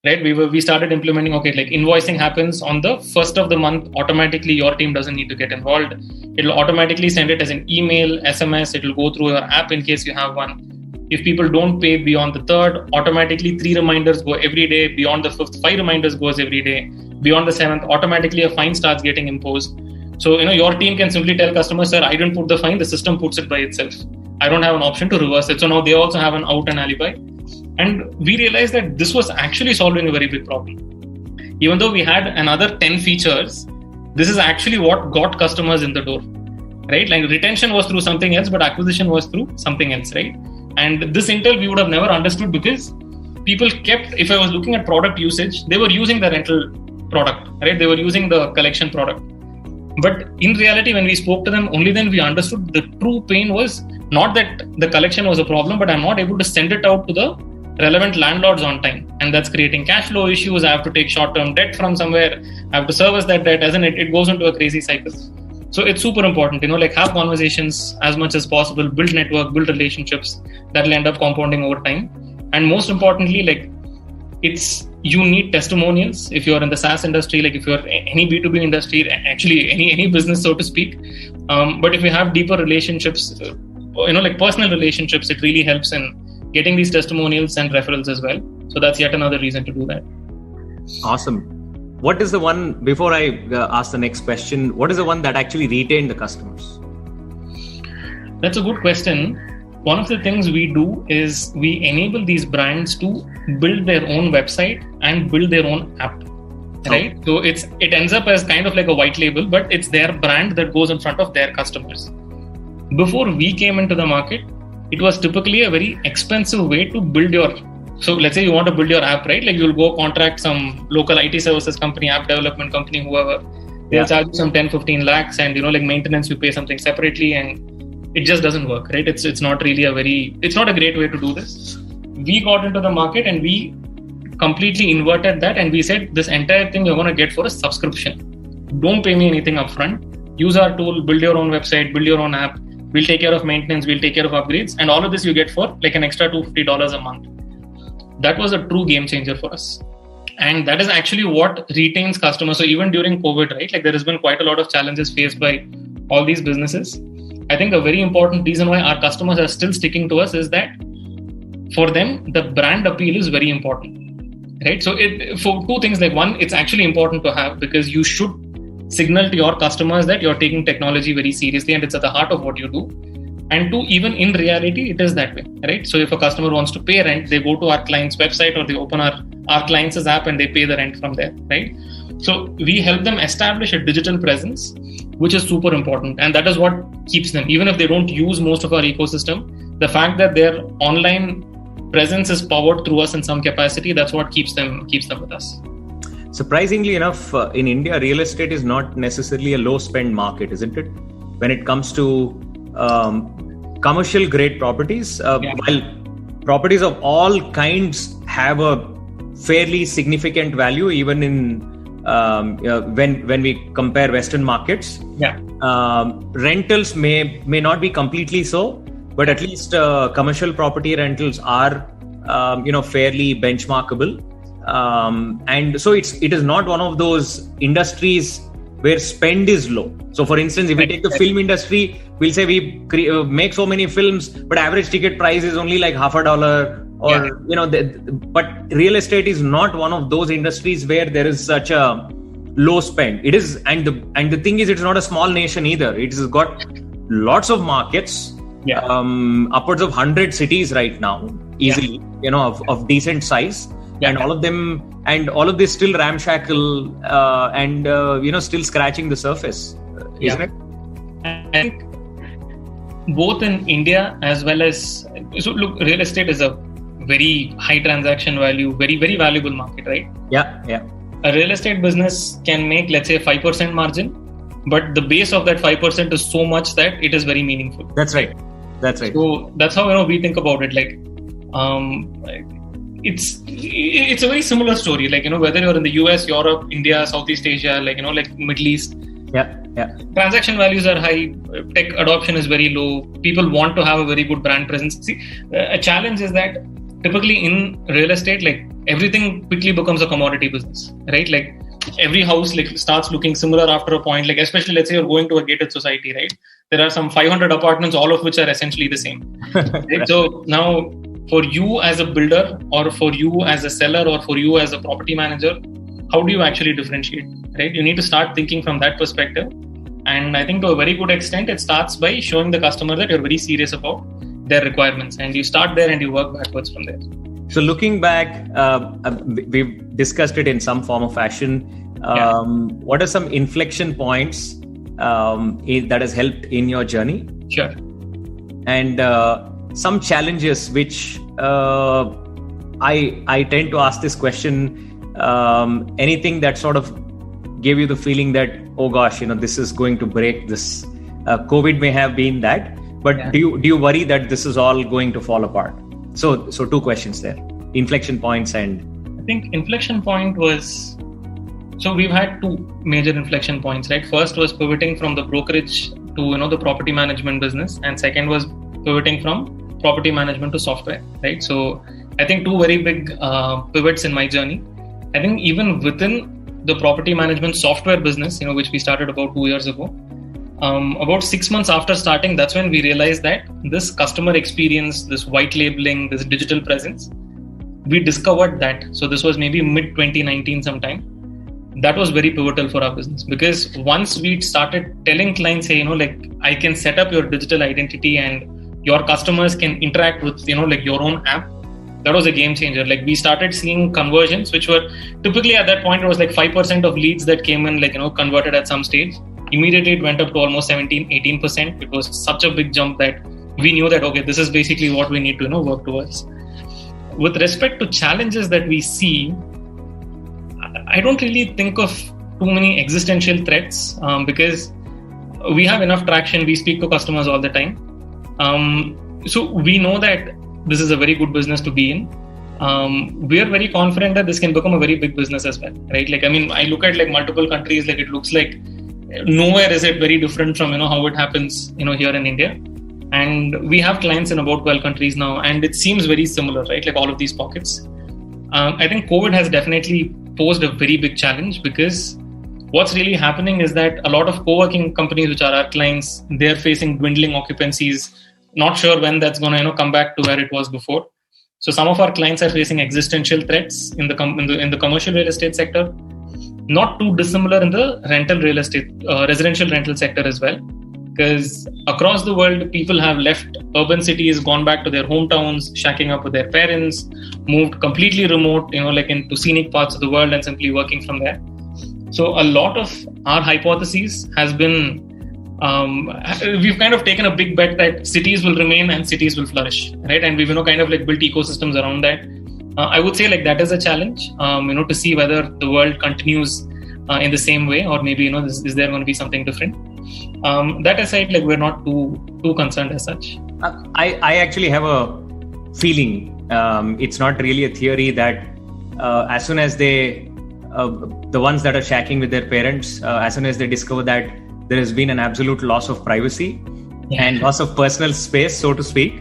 right? We started implementing, okay, like invoicing happens on the 1st of the month. Automatically, your team doesn't need to get involved. It'll automatically send it as an email, SMS. It'll go through your app in case you have one. If people don't pay beyond the 3rd, automatically 3 reminders go every day. Beyond the 5th, 5 reminders goes every day. Beyond the 7th, automatically a fine starts getting imposed. So, your team can simply tell customers, sir, I didn't put the fine, the system puts it by itself. I don't have an option to reverse it. So now they also have an out and alibi. And we realized that this was actually solving a very big problem. Even though we had another 10 features, this is actually what got customers in the door, right? Like retention was through something else, but acquisition was through something else, right? And this intel we would have never understood because people kept, if I was looking at product usage, they were using the rental product, right? They were using the collection product. But in reality, when we spoke to them, only then we understood the true pain was not that the collection was a problem, but I'm not able to send it out to the relevant landlords on time. And that's creating cash flow issues. I have to take short-term debt from somewhere. I have to service that debt, as in it goes into a crazy cycle. So it's super important, like have conversations as much as possible, build network, build relationships that will end up compounding over time. And most importantly, like you need testimonials if you're in the SaaS industry, like if you're any B2B industry, actually any business, so to speak. But if you have deeper relationships, like personal relationships, it really helps in getting these testimonials and referrals as well. So that's yet another reason to do that. Awesome. What is the one, before I ask the next question, what is the one that actually retained the customers? That's a good question. One of the things we do is we enable these brands to build their own website and build their own app, right? So it ends up as kind of like a white label, but it's their brand that goes in front of their customers. Before we came into the market, it was typically a very expensive way to build your. So let's say you want to build your app, right? Like you'll go contract some local IT services company, app development company, whoever. They'll charge you some 10-15 lakhs, and like maintenance you pay something separately, and it just doesn't work, right? It's not really it's not a great way to do this. We got into the market and we completely inverted that, and we said this entire thing you're going to get for a subscription. Don't pay me anything upfront. Use our tool, build your own website, build your own app. We'll take care of maintenance, we'll take care of upgrades, and all of this you get for like an extra $250 a month. That was a true game changer for us. And that is actually what retains customers. So even during COVID, right, like there has been quite a lot of challenges faced by all these businesses. I think a very important reason why our customers are still sticking to us is that for them, the brand appeal is very important, right? So for two things, like one, it's actually important to have because you should signal to your customers that you're taking technology very seriously and it's at the heart of what you do. And two, even in reality, it is that way, right? So if a customer wants to pay rent, they go to our client's website or they open our client's app and they pay the rent from there, right? So we help them establish a digital presence, which is super important. And that is what keeps them, even if they don't use most of our ecosystem, the fact that their online presence is powered through us in some capacity, that's what keeps them with us. Surprisingly enough, in India, real estate is not necessarily a low spend market, isn't it? When it comes to commercial grade properties, while properties of all kinds have a fairly significant value, even in when we compare Western markets, rentals may not be completely so, but at least commercial property rentals are fairly benchmarkable, and so it is not one of those industries where spend is low. So for instance, if we take the film industry, we'll say we make so many films, but average ticket price is only like $50, or but real estate is not one of those industries where there is such a low spend. It is, and the thing is, it's not a small nation either. It has got lots of markets, upwards of 100 cities right now, easily, of decent size. And all of this still ramshackle and still scratching the surface, isn't it? I think both in India as well as, so look, real estate is a very high transaction value, very, very valuable market, right? Yeah. A real estate business can make, let's say, 5% margin, but the base of that 5% is so much that it is very meaningful. That's right. So that's how we think about it. Like, it's a very similar story. Like, whether you're in the US, Europe, India, Southeast Asia, like Middle East. Yeah. Transaction values are high. Tech adoption is very low. People want to have a very good brand presence. See, a challenge is that typically in real estate, like everything quickly becomes a commodity business, right? Like every house starts looking similar after a point. Like especially, let's say you're going to a gated society, right? There are some 500 apartments, all of which are essentially the same. Right? So now, for you as a builder, or for you as a seller, or for you as a property manager, how do you actually differentiate, right? You need to start thinking from that perspective. And I think to a very good extent, it starts by showing the customer that you're very serious about their requirements. And you start there and you work backwards from there. So looking back, we've discussed it in some form of fashion. What are some inflection points that has helped in your journey? Sure. And some challenges which I tend to ask this question, anything that sort of gave you the feeling that, oh gosh, this is going to break this. COVID may have been that, but do you worry that this is all going to fall apart? So two questions there, inflection points. And I think inflection point was, so we've had two major inflection points, right? First was pivoting from the brokerage to, the property management business. And second was pivoting from property management to software, right? So I think two very big pivots in my journey. I think even within the property management software business, which we started about 2 years ago, about 6 months after starting, that's when we realized that this customer experience, this white labeling, this digital presence, we discovered that. So this was maybe mid 2019 sometime. That was very pivotal for our business, because once we started telling clients, hey, I can set up your digital identity and your customers can interact with, your own app. that was a game changer. Like we started seeing conversions, which were typically at that point, it was like 5% of leads that came in, like, converted at some stage. Immediately it went up to almost 17, 18%. It was such a big jump that we knew that, okay, this is basically what we need to, work towards. With respect to challenges that we see, I don't really think of too many existential threats because we have enough traction. We speak to customers all the time. So we know that this is a very good business to be in. We are very confident that this can become a very big business as well, right? Like, I mean, I look at like multiple countries, like it looks like nowhere is it very different from, how it happens, here in India. And we have clients in about 12 countries now, and it seems very similar, right? Like all of these pockets. I think COVID has definitely posed a very big challenge because what's really happening is that a lot of co-working companies, which are our clients, they're facing dwindling occupancies. Not sure when that's going to, come back to where it was before. So some of our clients are facing existential threats in the commercial real estate sector. Not too dissimilar in the rental real estate, residential rental sector as well. Because across the world, people have left urban cities, gone back to their hometowns, shacking up with their parents, moved completely remote, like into scenic parts of the world and simply working from there. So a lot of our hypotheses has been, we've kind of taken a big bet that cities will remain and cities will flourish, right? And we've, kind of like built ecosystems around that. I would say like that is a challenge, to see whether the world continues in the same way or maybe, is there going to be something different? That aside, like we're not too concerned as such. I actually have a feeling, it's not really a theory, that as soon as they, the ones that are shacking with their parents, as soon as they discover that there has been an absolute loss of privacy and loss of personal space, so to speak,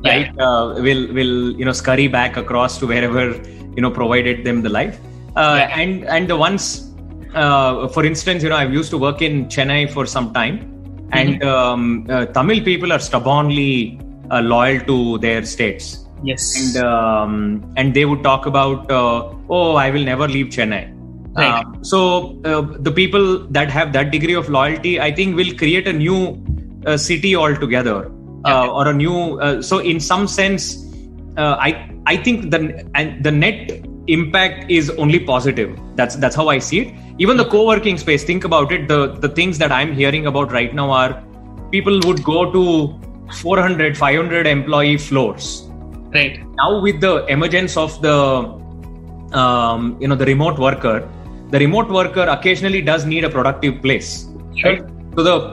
right? Will scurry back across to wherever provided them the life, and the ones. For instance, I used to work in Chennai for some time, and Tamil people are stubbornly loyal to their states. Yes. And they would talk about, I will never leave Chennai. Right. So the people that have that degree of loyalty, I think, will create a new city altogether, or a new. So in some sense, I think the net impact is only positive. That's how I see it. Even the co-working space, think about it. The things that I'm hearing about right now are people would go to 400, 500 employee floors. Right. Now with the emergence of the remote worker, the remote worker occasionally does need a productive place. Right.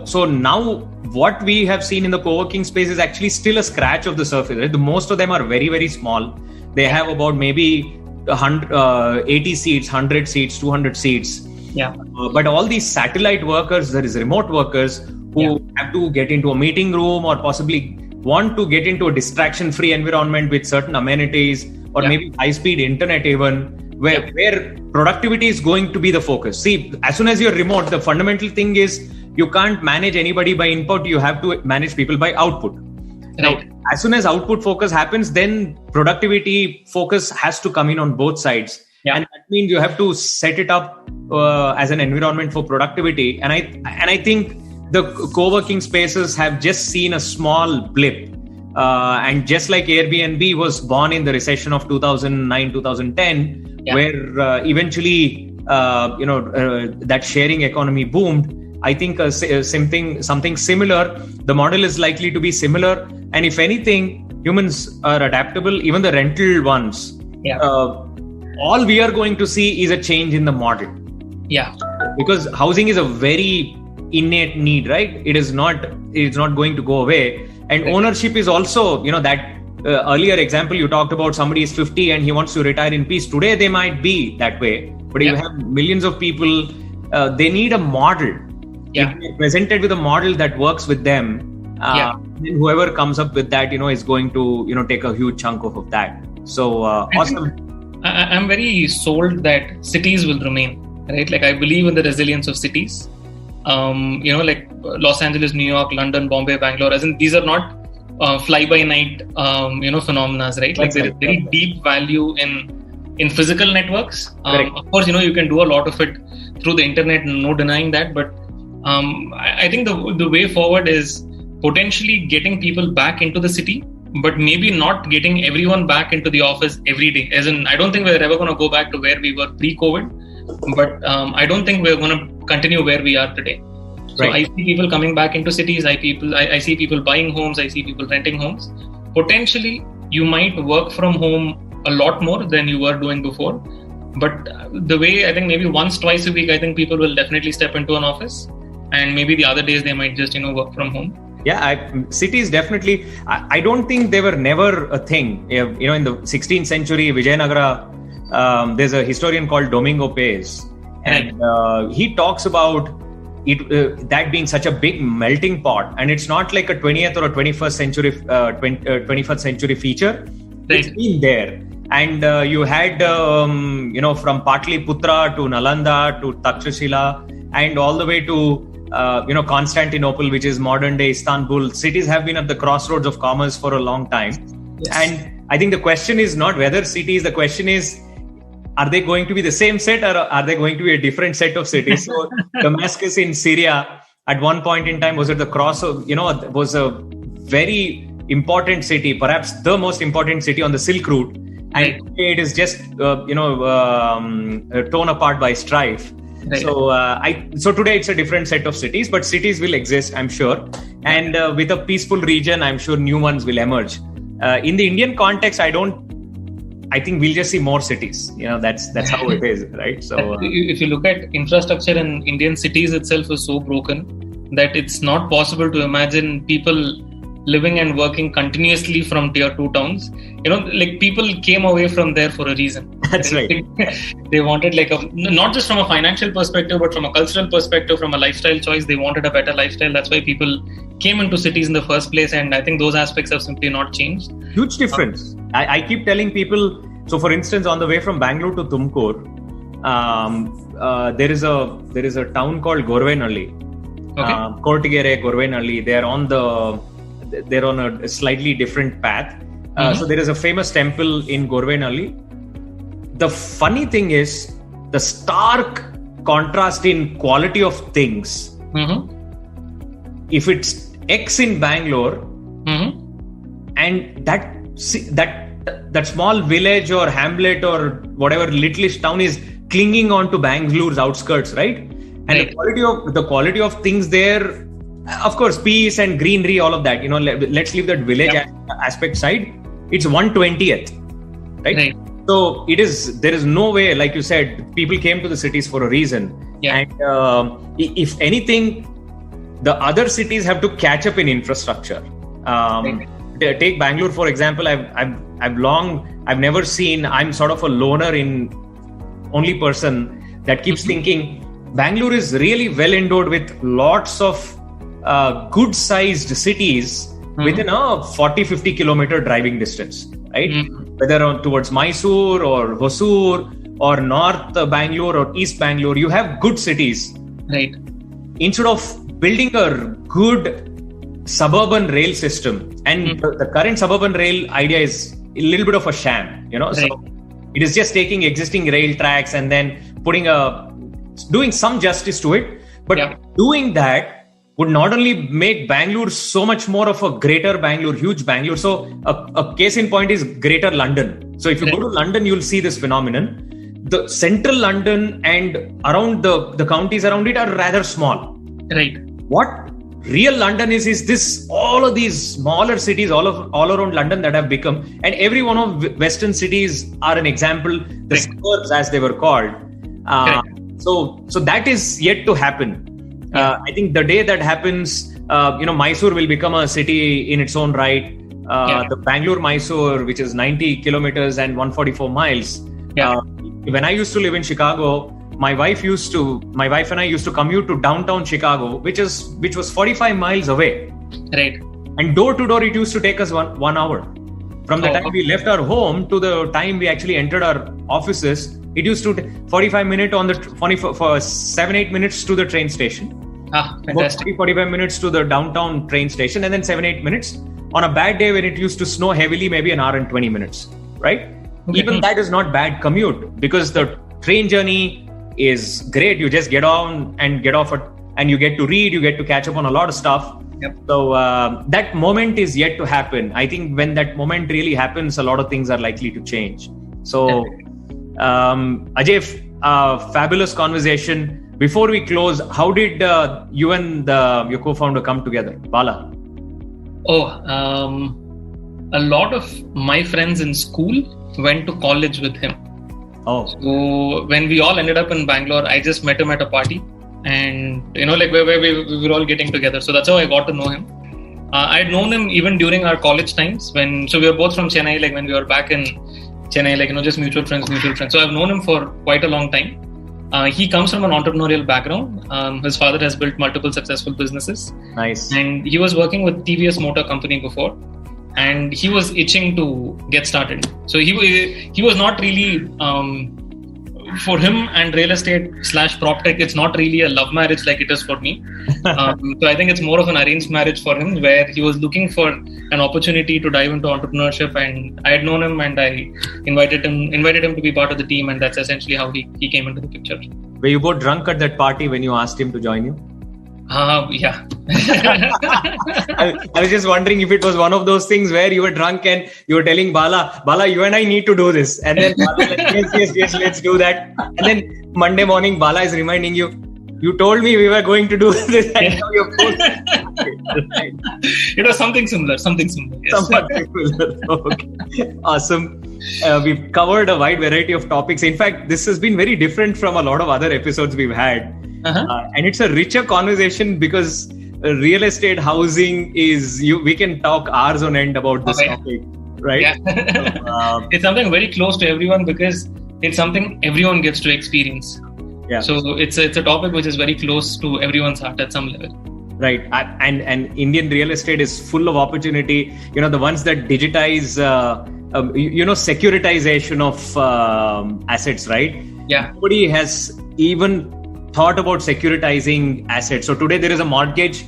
So now what we have seen in the co-working space is actually still a scratch of the surface. Right? Most of them are very, very small. They have about maybe 80 seats, 100 seats, 200 seats. Yeah. But all these satellite workers, there is remote workers who have to get into a meeting room or possibly want to get into a distraction-free environment with certain amenities or maybe high-speed internet even, where productivity is going to be the focus. See, as soon as you're remote, the fundamental thing is you can't manage anybody by input, you have to manage people by output. Right. Now, as soon as output focus happens, then productivity focus has to come in on both sides. Yeah. And that means you have to set it up as an environment for productivity. And I think the co-working spaces have just seen a small blip. And just like Airbnb was born in the recession of 2009, 2010, where eventually, that sharing economy boomed. I think something similar, the model is likely to be similar. And if anything, humans are adaptable, even the rental ones. Yeah. All we are going to see is a change in the model. Yeah. Because housing is a very innate need, right? It's not going to go away. And ownership is also, that earlier example you talked about, somebody is 50 and he wants to retire in peace. Today they might be that way, but you have millions of people, they need a model. Yeah. If they're presented with a model that works with them, then whoever comes up with that, is going to, take a huge chunk of that. So awesome. I'm very sold that cities will remain, right? Like I believe in the resilience of cities. Like Los Angeles, New York, London, Bombay, Bangalore, as in these are not fly-by-night, phenomena, right? Like there is very deep value in physical networks. Of course, you can do a lot of it through the internet, no denying that. But I think the way forward is potentially getting people back into the city but maybe not getting everyone back into the office every day. As in, I don't think we're ever going to go back to where we were pre-COVID, but I don't think we're going to continue where we are today. So I see people coming back into cities. I see people buying homes. I see people renting homes. Potentially, you might work from home a lot more than you were doing before. But the way, I think maybe once, twice a week, I think people will definitely step into an office. And maybe the other days they might just, work from home. Yeah, cities definitely. I don't think they were never a thing. In the 16th century, Vijayanagara, there's a historian called Domingo Pais. And he talks about that being such a big melting pot, and it's not like a 20th or a 21st century feature. Right. It's been there, and you had from Patliputra to Nalanda to Takshashila and all the way to Constantinople, which is modern day Istanbul. Cities have been at the crossroads of commerce for a long time. Yes. And I think the question is not whether cities, the question is, are they going to be the same set or are they going to be a different set of cities? So Damascus in Syria at one point in time was at the cross of, was a very important city, perhaps the most important city on the Silk Route. And today it is just, torn apart by strife. Right. So today it's a different set of cities, but cities will exist, I'm sure. And with a peaceful region, I'm sure new ones will emerge. In the Indian context, I think we'll just see more cities. That's how it is, right? So if you look at infrastructure in Indian cities itself is so broken that it's not possible to imagine people living and working continuously from tier 2 towns. People came away from there for a reason. That's right. They wanted not just from a financial perspective, but from a cultural perspective, from a lifestyle choice, they wanted a better lifestyle. That's why people came into cities in the first place. And I think those aspects have simply not changed. Huge difference. I keep telling people, so for instance, on the way from Bangalore to Tumkur, there is a town called Gorvenalli. Okay. Kortigere, Gorvenalli. They're on a slightly different path. So there is a famous temple in Gorvenalli. The funny thing is the stark contrast in quality of things. If it's X in Bangalore, and that small village or hamlet or whatever littleish town is clinging on to Bangalore's outskirts, right? And the quality of things there, of course, peace and greenery, all of that. Let's leave that village aspect side. It's 1/20th, right? So there is no way, like you said, people came to the cities for a reason. Yeah. And if anything, the other cities have to catch up in infrastructure. Take Bangalore, for example. I've never seen, I'm sort of a loner in only person that keeps thinking Bangalore is really well endowed with lots of good sized cities within a 40-50 kilometer driving distance, right? Whether towards Mysore or Hosur or North Bangalore or East Bangalore, you have good cities. Right. Instead of building a good suburban rail system, and the current suburban rail idea is a little bit of a sham, Right. So it is just taking existing rail tracks and then doing some justice to it. But doing that would not only make Bangalore so much more of a greater Bangalore, huge Bangalore. So a case in point is Greater London. So if you go to London, you'll see this phenomenon. The central London and around the counties around it are rather small. Right. What real London is this, all of these smaller cities all around London that have become, and every one of Western cities are an example, the suburbs as they were called. So that is yet to happen. I think the day that happens, Mysore will become a city in its own right. The Bangalore-Mysore, which is 90 kilometers and 144 miles. When I used to live in Chicago, my wife and I used to commute to downtown Chicago, which was 45 miles away. Right. And door to door, it used to take us one hour. From the time we left our home to the time we actually entered our offices, it used to 45 minutes for 7-8 minutes to the train station. Fantastic. 45 minutes to the downtown train station, and then 7-8 minutes. On a bad day when it used to snow heavily, maybe an hour and 20 minutes, right? Okay. Even that is not bad commute, because the train journey is great. You just get on and get off and you get to read, you get to catch up on a lot of stuff. Yep. So that moment is yet to happen. I think when that moment really happens, a lot of things are likely to change. So, Ajay, fabulous conversation. Before we close, how did you and your co-founder come together, Bala? A lot of my friends in school went to college with him. Oh. So when we all ended up in Bangalore, I just met him at a party, and we were all getting together. So that's how I got to know him. I had known him even during our college times so we were both from Chennai, like when we were back in Chennai, just mutual friends. So I've known him for quite a long time. He comes from an entrepreneurial background. His father has built multiple successful businesses. Nice. And he was working with TVS Motor Company before, and he was itching to get started. So he was not really, for him and real estate / prop tech, it's not really a love marriage like it is for me. So I think it's more of an arranged marriage for him, where he was looking for an opportunity to dive into entrepreneurship, and I had known him and I invited him to be part of the team, and that's essentially how he came into the picture. Were you both drunk at that party when you asked him to join you? Yeah. I was just wondering if it was one of those things where you were drunk and you were telling Bala, you and I need to do this. And then Bala was like, yes, let's do that. And then Monday morning, Bala is reminding you, you told me we were going to do this. And now you're both. It was something similar. Yes. Somewhat similar. Okay. Awesome. We've covered a wide variety of topics. In fact, this has been very different from a lot of other episodes we've had. And it's a richer conversation because real estate, housing we can talk hours on end about this topic, right? Yeah. It's something very close to everyone because it's something everyone gets to experience. Yeah. So it's a topic which is very close to everyone's heart at some level. Right. And Indian real estate is full of opportunity. The ones that digitize, securitization of assets, right? Yeah. Nobody has even thought about securitizing assets. So today there is a mortgage.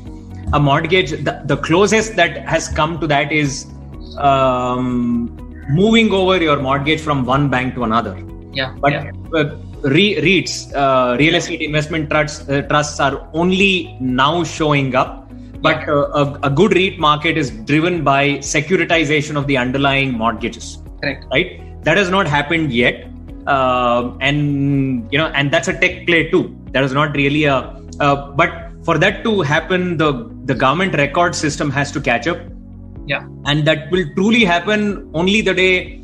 The closest that has come to that is moving over your mortgage from one bank to another. Yeah. But REITs, real estate investment trusts are only now showing up. But a good REIT market is driven by securitization of the underlying mortgages. Correct. Right? That has not happened yet. And that's a tech play too. That is not really but for that to happen, the government record system has to catch up. Yeah. And that will truly happen only the day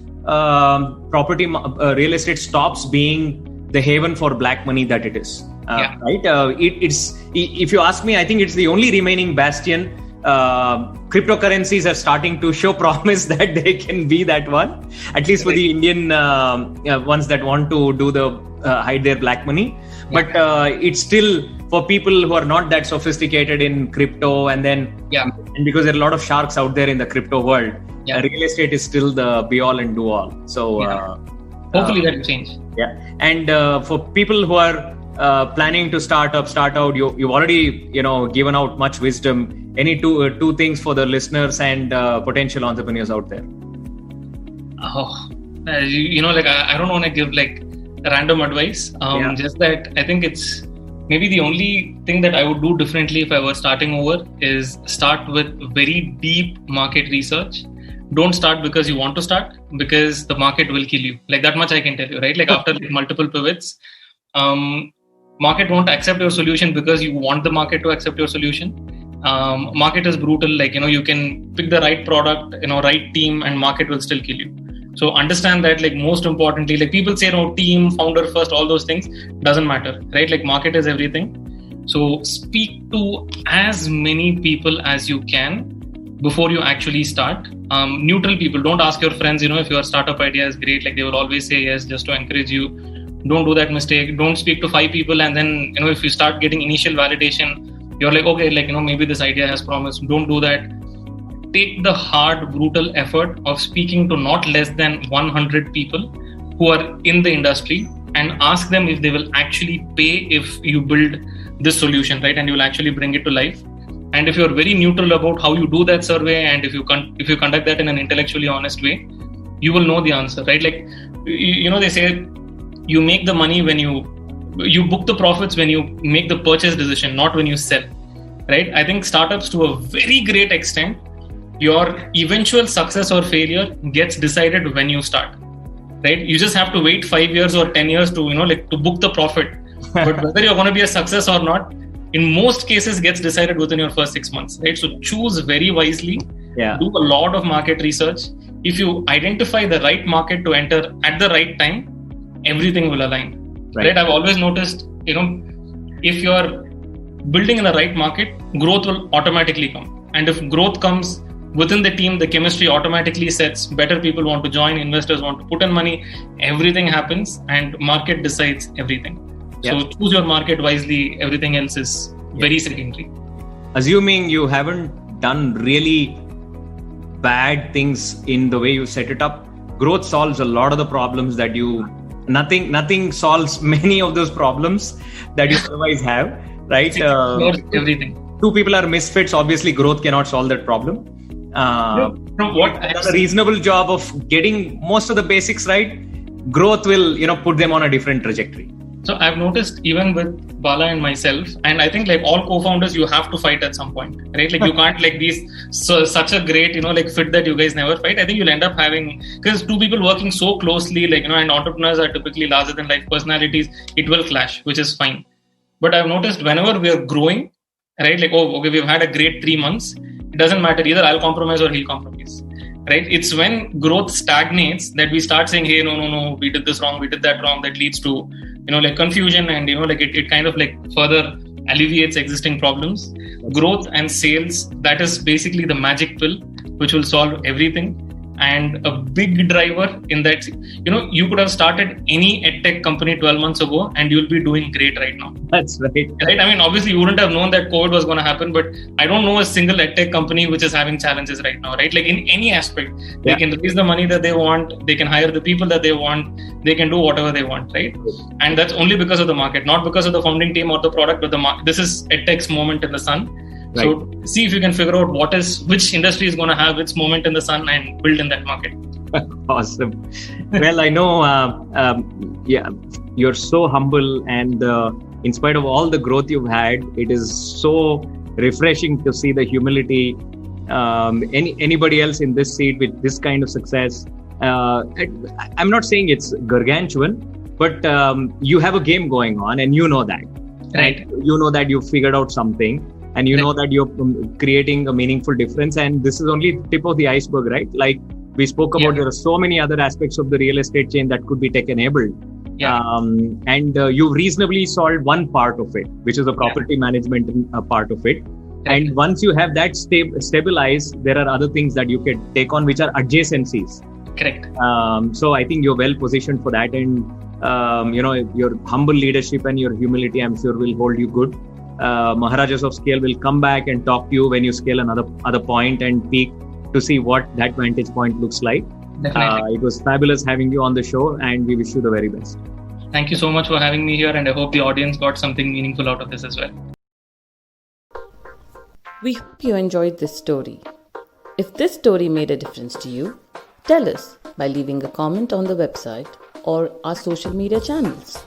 real estate stops being the haven for black money that it is. Right? It's if you ask me, I think it's the only remaining bastion. Cryptocurrencies are starting to show promise that they can be that one, at least for the Indian ones that want to do hide their black money. But it's still for people who are not that sophisticated in crypto, and because there are a lot of sharks out there in the crypto world, real estate is still the be all and do all. So hopefully that will change. Yeah, and for people who are planning to start out, you've already given out much wisdom. Any two things for the listeners and potential entrepreneurs out there? I don't want to give random advice. Just that I think it's maybe the only thing that I would do differently if I were starting over is start with very deep market research. Don't start because you want to start, because the market will kill you. That much I can tell you, right? After multiple pivots, market won't accept your solution because you want the market to accept your solution. Market is brutal. You can pick the right product, right team, and market will still kill you. So understand that, most importantly, people say, team, founder first, all those things doesn't matter, right? Market is everything. So speak to as many people as you can before you actually start. Neutral people. Don't ask your friends, if your startup idea is great, they will always say yes just to encourage you. Don't do that mistake. Don't speak to 5 people and then, if you start getting initial validation, you're okay, maybe this idea has promise. Don't do that. Take the hard, brutal effort of speaking to not less than 100 people who are in the industry and ask them if they will actually pay if you build this solution, right? And you will actually bring it to life. And if you're very neutral about how you do that survey, and if you conduct that in an intellectually honest way, you will know the answer, right? They say you make the money when you book the profits when you make the purchase decision, not when you sell. right? I think startups, to a very great extent, your eventual success or failure gets decided when you start, right? You just have to wait 5 years or 10 years to, to book the profit. But whether you're going to be a success or not, in most cases gets decided within your first 6 months, right? So choose very wisely, do a lot of market research. If you identify the right market to enter at the right time, everything will align, right? I've always noticed, if you're building in the right market, growth will automatically come. And if growth comes within the team, the chemistry automatically sets, better people want to join, investors want to put in money, everything happens, and market decides everything. So choose your market wisely. Everything else is very secondary. Assuming you haven't done really bad things in the way you set it up, growth solves a lot of the problems that nothing solves many of those problems that you otherwise have, right? Everything. Two people are misfits. Obviously, growth cannot solve that problem. From what I've done a reasonable job of getting most of the basics right, growth will, put them on a different trajectory. So I've noticed even with Bala and myself, and I think like all co-founders, you have to fight at some point, right? Like you can't like be such a great, fit that you guys never fight. I think you'll end up having, because two people working so closely, and entrepreneurs are typically larger than life personalities, it will clash, which is fine. But I've noticed whenever we're growing, right? Like, we've had a great 3 months. It doesn't matter, either I'll compromise or he'll compromise, right? It's when growth stagnates that we start saying, hey, no, we did this wrong, we did that wrong. That leads to, confusion, and, it kind of further alleviates existing problems. Growth and sales, that is basically the magic pill, which will solve everything. And a big driver in that, you could have started any edtech company 12 months ago and you'll be doing great right now. That's right. Right? I mean, obviously you wouldn't have known that COVID was going to happen, but I don't know a single edtech company which is having challenges right now, right? Like in any aspect, they can raise the money that they want, they can hire the people that they want, they can do whatever they want, right? And that's only because of the market, not because of the founding team or the product, but this is edtech's moment in the sun. Right. So see if you can figure out which industry is going to have its moment in the sun and build in that market. Awesome. Well, I know, you're so humble, and in spite of all the growth you've had, it is so refreshing to see the humility. Anybody else in this seat with this kind of success, I'm not saying it's gargantuan, but you have a game going on, and you know that. Right. You know that you've figured out something. And you know that you're creating a meaningful difference. And this is only the tip of the iceberg, right? Like we spoke about, there are so many other aspects of the real estate chain that could be tech-enabled. And you've reasonably solved one part of it, which is the property management part of it. And once you have that stabilized, there are other things that you can take on, which are adjacencies. Correct. So I think you're well positioned for that. And, your humble leadership and your humility, I'm sure, will hold you good. Maharajas of Scale will come back and talk to you when you scale another point and peak to see what that vantage point looks like. It was fabulous having you on the show, and we wish you the very best. Thank you so much for having me here, and I hope the audience got something meaningful out of this as well. We hope you enjoyed this story. If this story made a difference to you, tell us by leaving a comment on the website or our social media channels.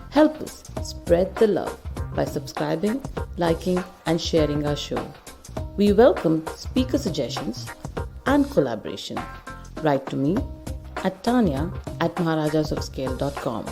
Help us spread the love by subscribing, liking, and sharing our show. We welcome speaker suggestions and collaboration. Write to me at tanya@maharajasofscale.com.